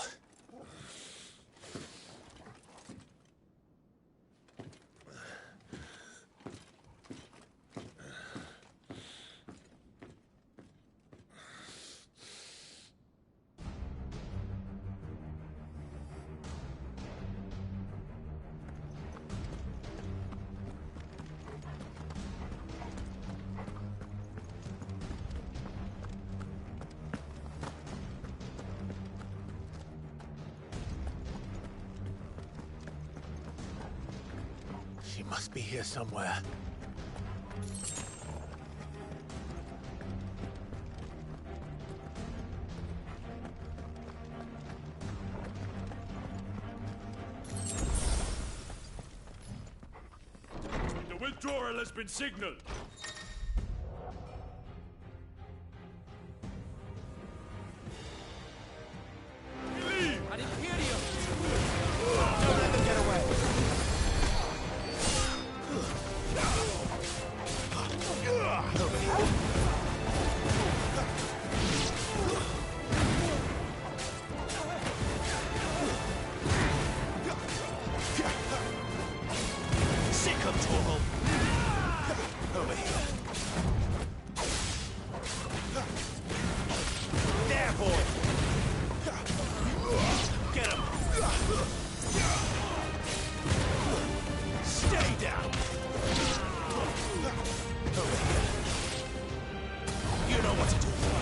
He must be here somewhere. The withdrawal has been signaled. An Imperium! Don't let them get away. Sick of Torgal. Over here. There, boy. Get him. Stay down. Over here. You know what to do, boy.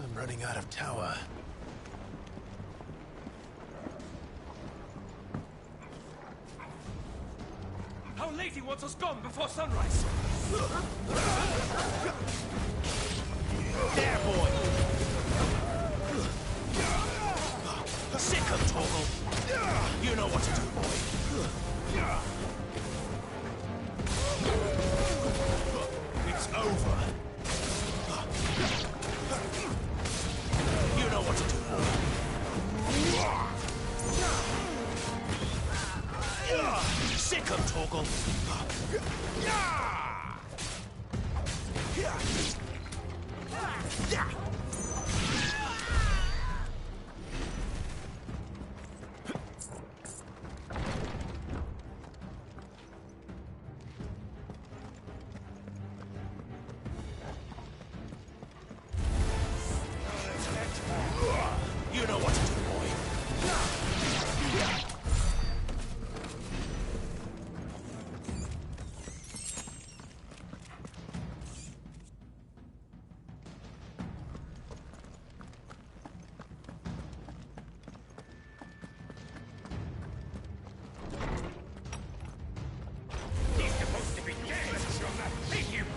I'm running out of tower. Our lady wants us gone before sunrise. There, boy. Sick of Torgal. You know what to do, boy. It's over. You know what to do, boy. Sick of Torgal. You know what to do, boy. He's supposed to be dead. Take him.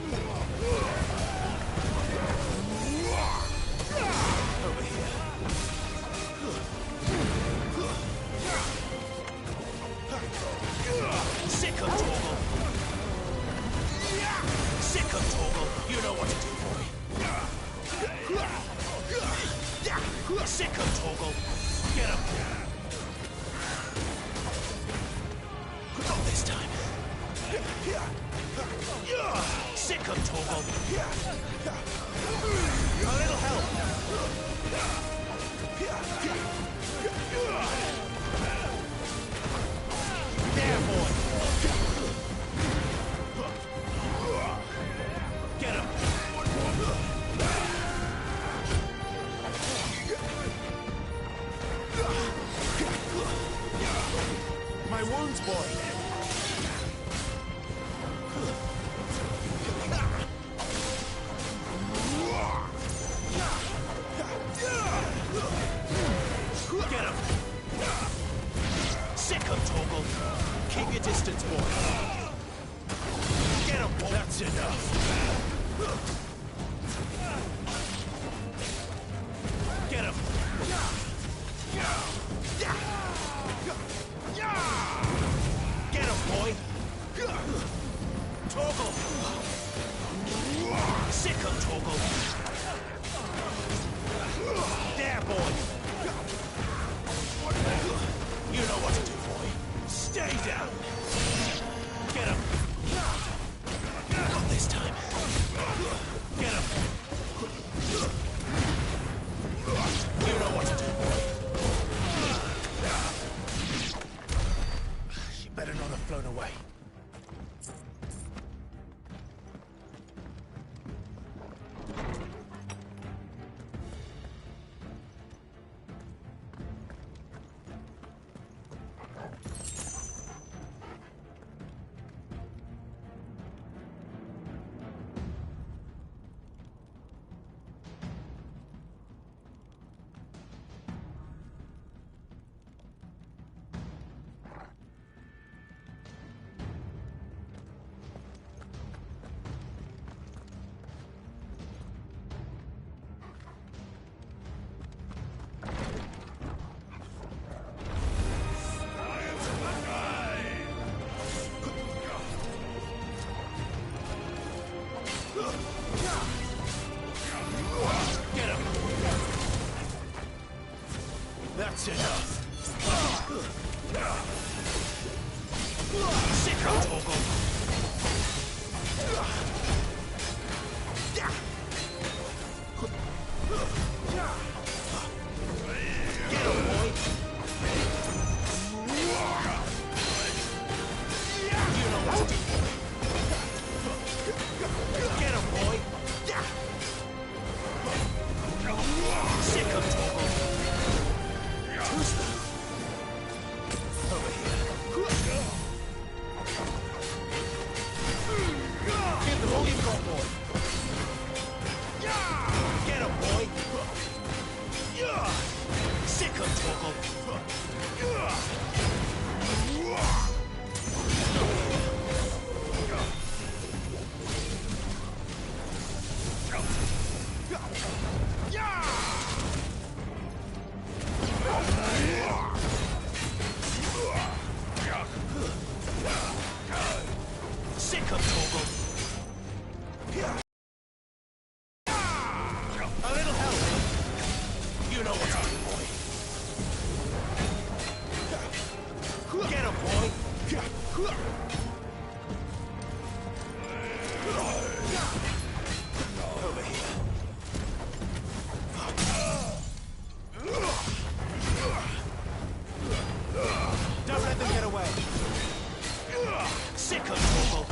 Over here. Sick of Torgal. Sick of Torgal. You know what to do, boy. Sick of Torgal. Get him. Not this time. Sick of Torgal. A little help. There, boy. Get him. My wounds, boy. Get him. Sick of Torgal. Keep your distance, boy. Get him, boy. That's enough. Get him. Get him, boy! Torgal! Sick him, Torgal! There, boy! You know what to do, boy. Stay down! Get him! Not this time. Get him! You know what to do, boy. She better not have flown away. That's enough. Sick of Torgal. Get him, boy. You know what to do. Get him, boy. Sick of Torgal. Over here. Give them all you've got, boy. Get him, boy. Sick of Torgal. Sick of Torgal. A little help. You know what's up, boy. Get him, boy. Over here. Don't let them get away. Sick of Torgal.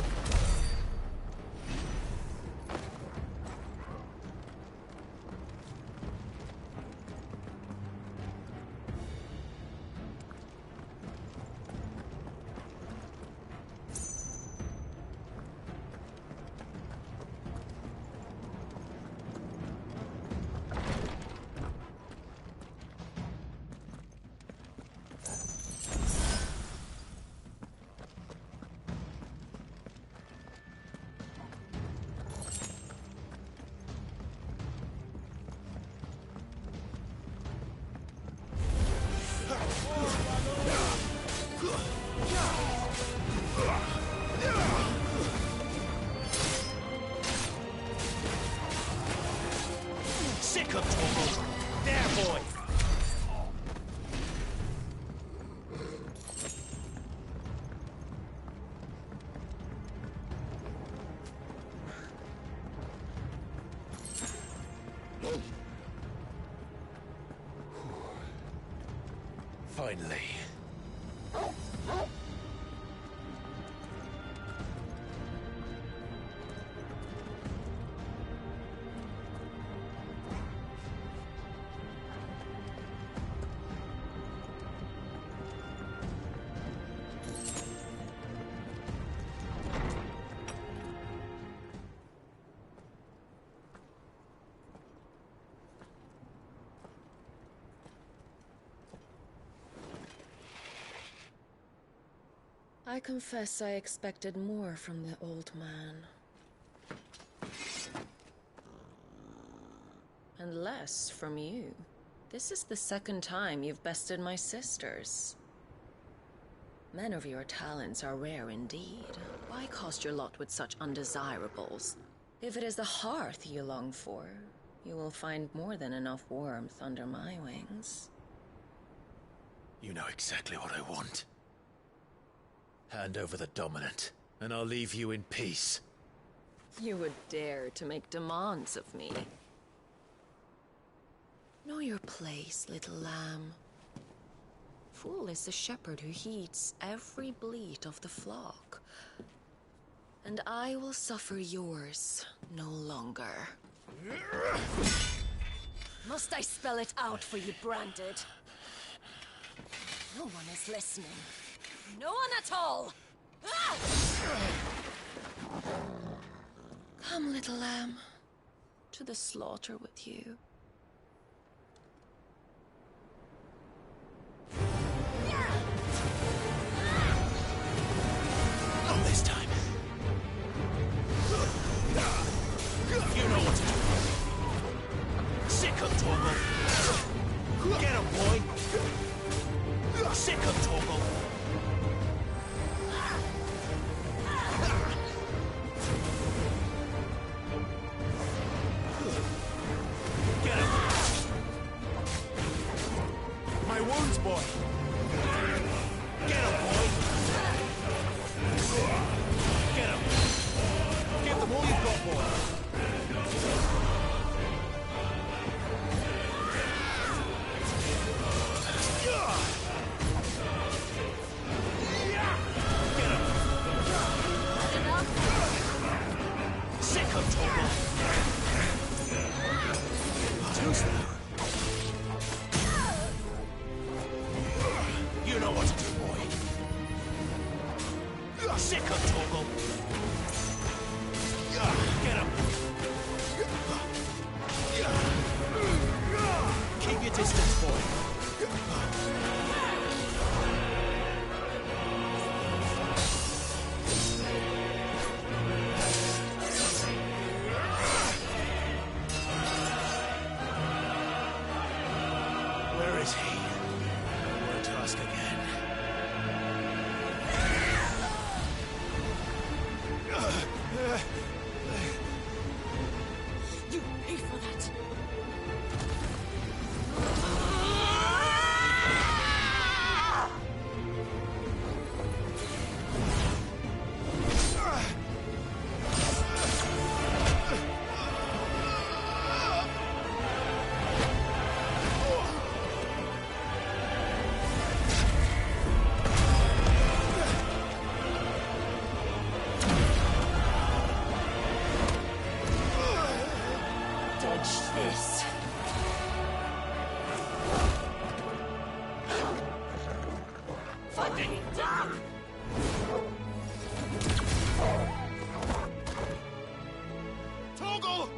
Sick of Torgal. There, boy. Finally. I confess I expected more from the old man. And less from you. This is the second time you've bested my sisters. Men of your talents are rare indeed. Why cost your lot with such undesirables? If it is the hearth you long for, you will find more than enough warmth under my wings. You know exactly what I want. Hand over the dominant, and I'll leave you in peace. You would dare to make demands of me. Know your place, little lamb. Fool is the shepherd who heeds every bleat of the flock. And I will suffer yours no longer. Must I spell it out for you, Branded? No one is listening. No one at all! Ah! Come, little lamb, to the slaughter with you. Not this time. You know what to do. Sick him, Torgal. Get him, boy. Sick him, Torgal. Get him. My wounds, boy. Get him, boy. Get him. Give them all you've got, boy. Sick of Torgal. Too slow. You know what to do, boy. Sick of Torgal. Get him. Keep your distance, boy. Where is he? What a task again. You pay for that! Dodge this. Fucking duck! Torgal!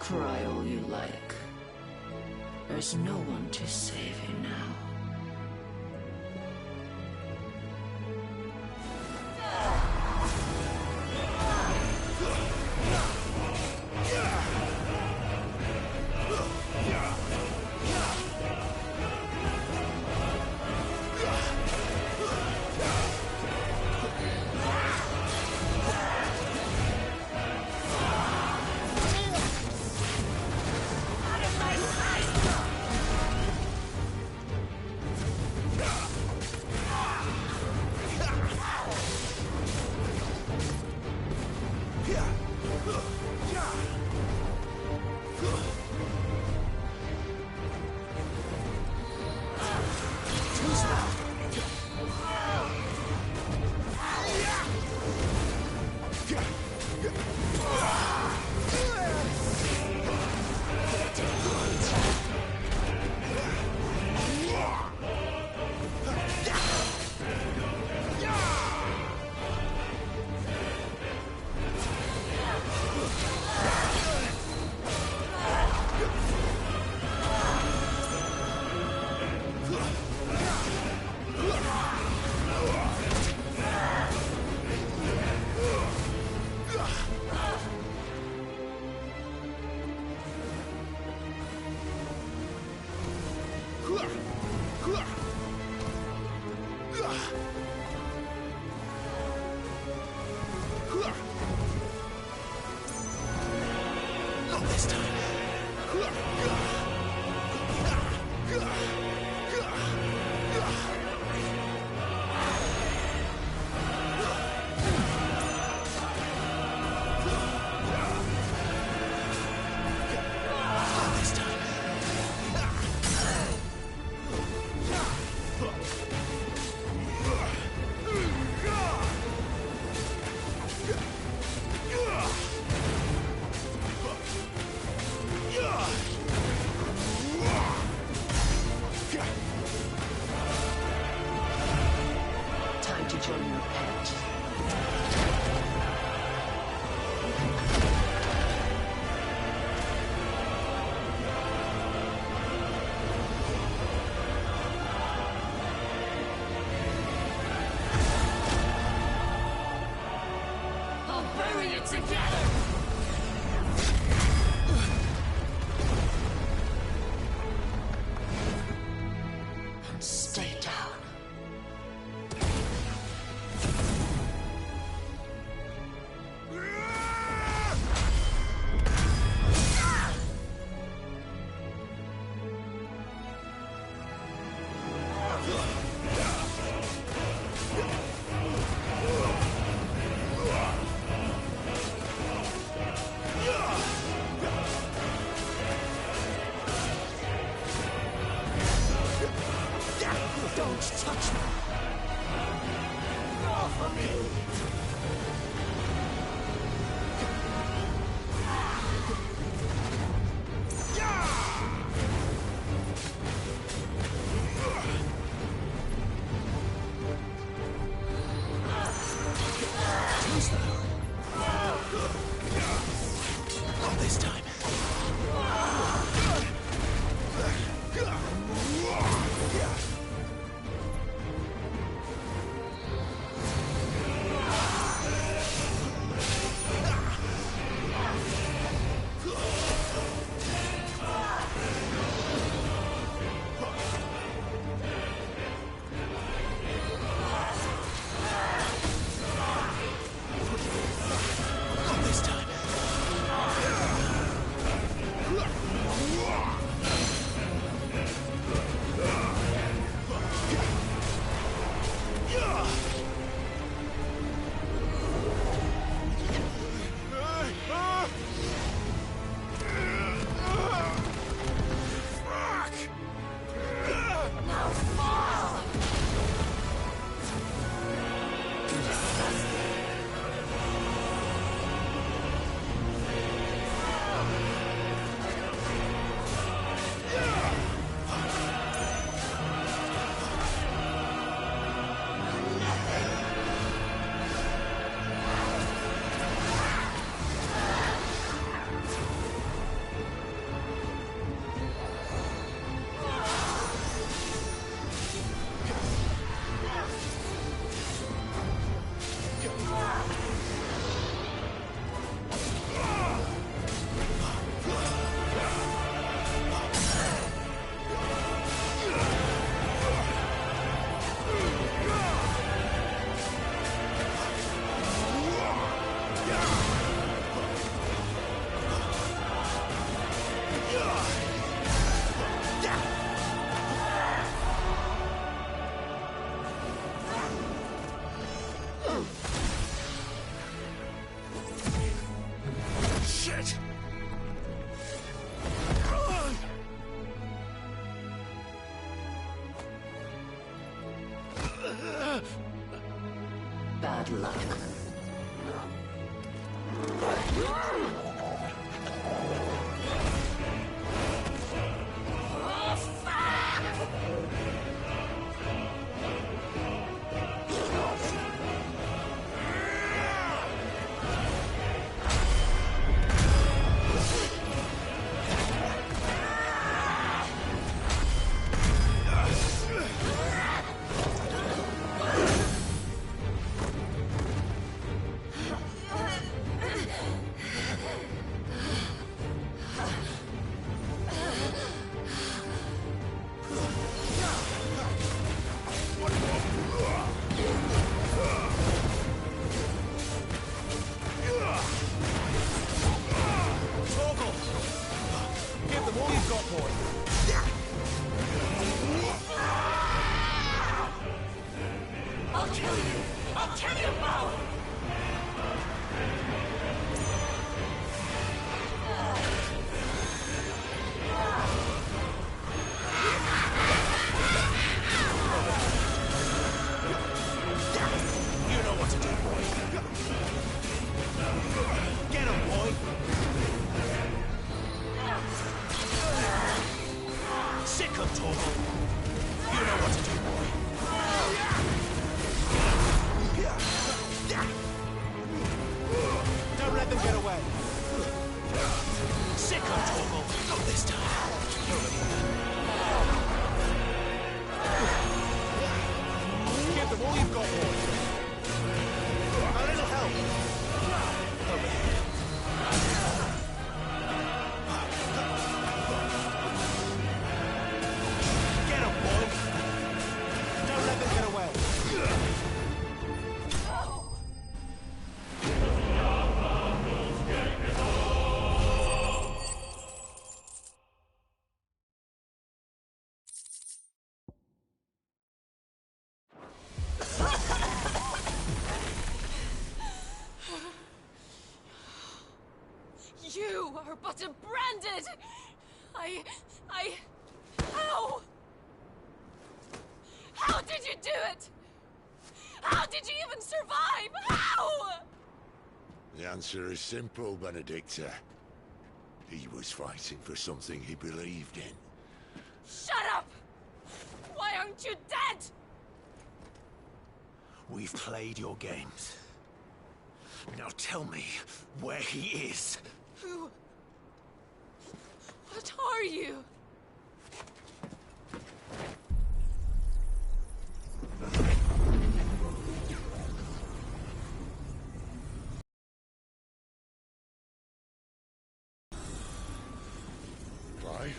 Cry all you like. There's no one to save you now. decide to join your pet. I'll bury you together! Stay down. Don't touch me! Off of me! Who's that? Not this time. Not this time. Shit! Bad luck. Torgal! Give them all you've got, boy. I'll kill you! I'll kill you both! You know what to do, boy. Get him, boy. Sick of Torgal. You know what to do, boy. daughter branded! How? How did you do it? How did you even survive? How? The answer is simple, Benedicta. He was fighting for something he believed in. Shut up! Why aren't you dead? We've played your games. Now tell me where he is. Who? What are you? Clive?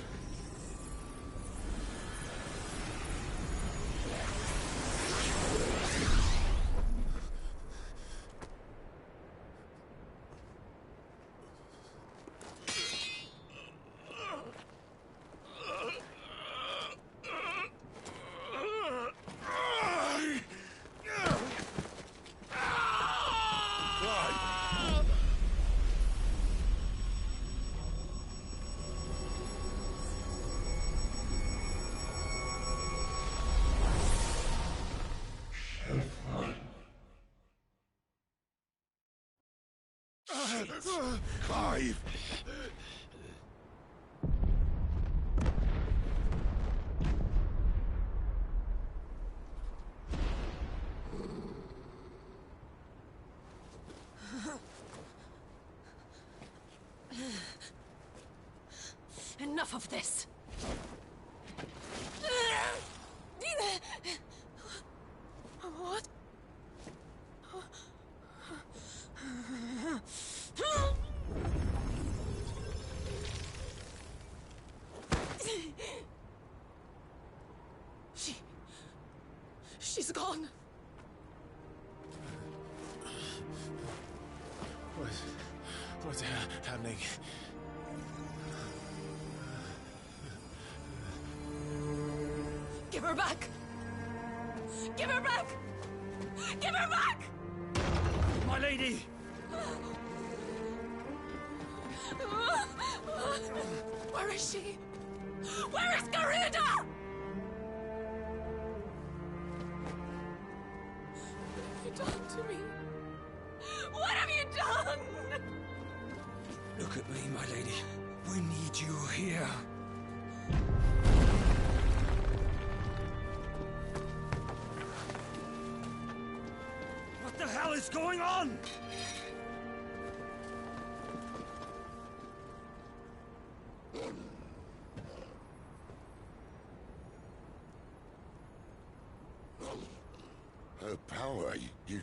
Clive! Enough of this! What? She's gone. What's happening? Give her back! Give her back! Give her back! My lady! Where is she? Where is Garuda? What have you done to me? What have you done? Look at me, my lady. We need you here. What the hell is going on? Her power, you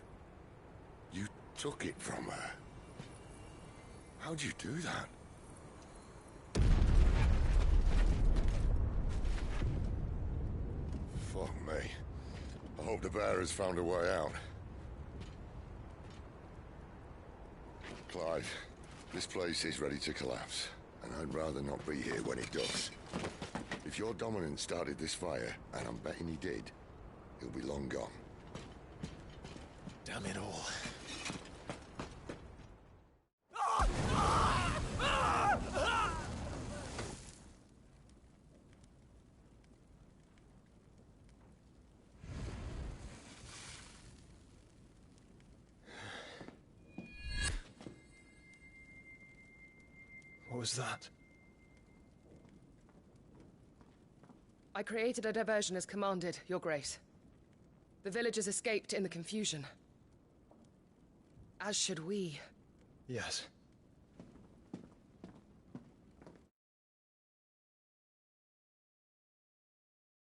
took it from her. How'd you do that? Fuck me. I hope the bear has found a way out. Clive, this place is ready to collapse, and I'd rather not be here when it does. If your dominant started this fire, and I'm betting he did, he'll be long gone. Damn it all. What was that? I created a diversion as commanded, Your Grace. The villagers escaped in the confusion. As should we. Yes.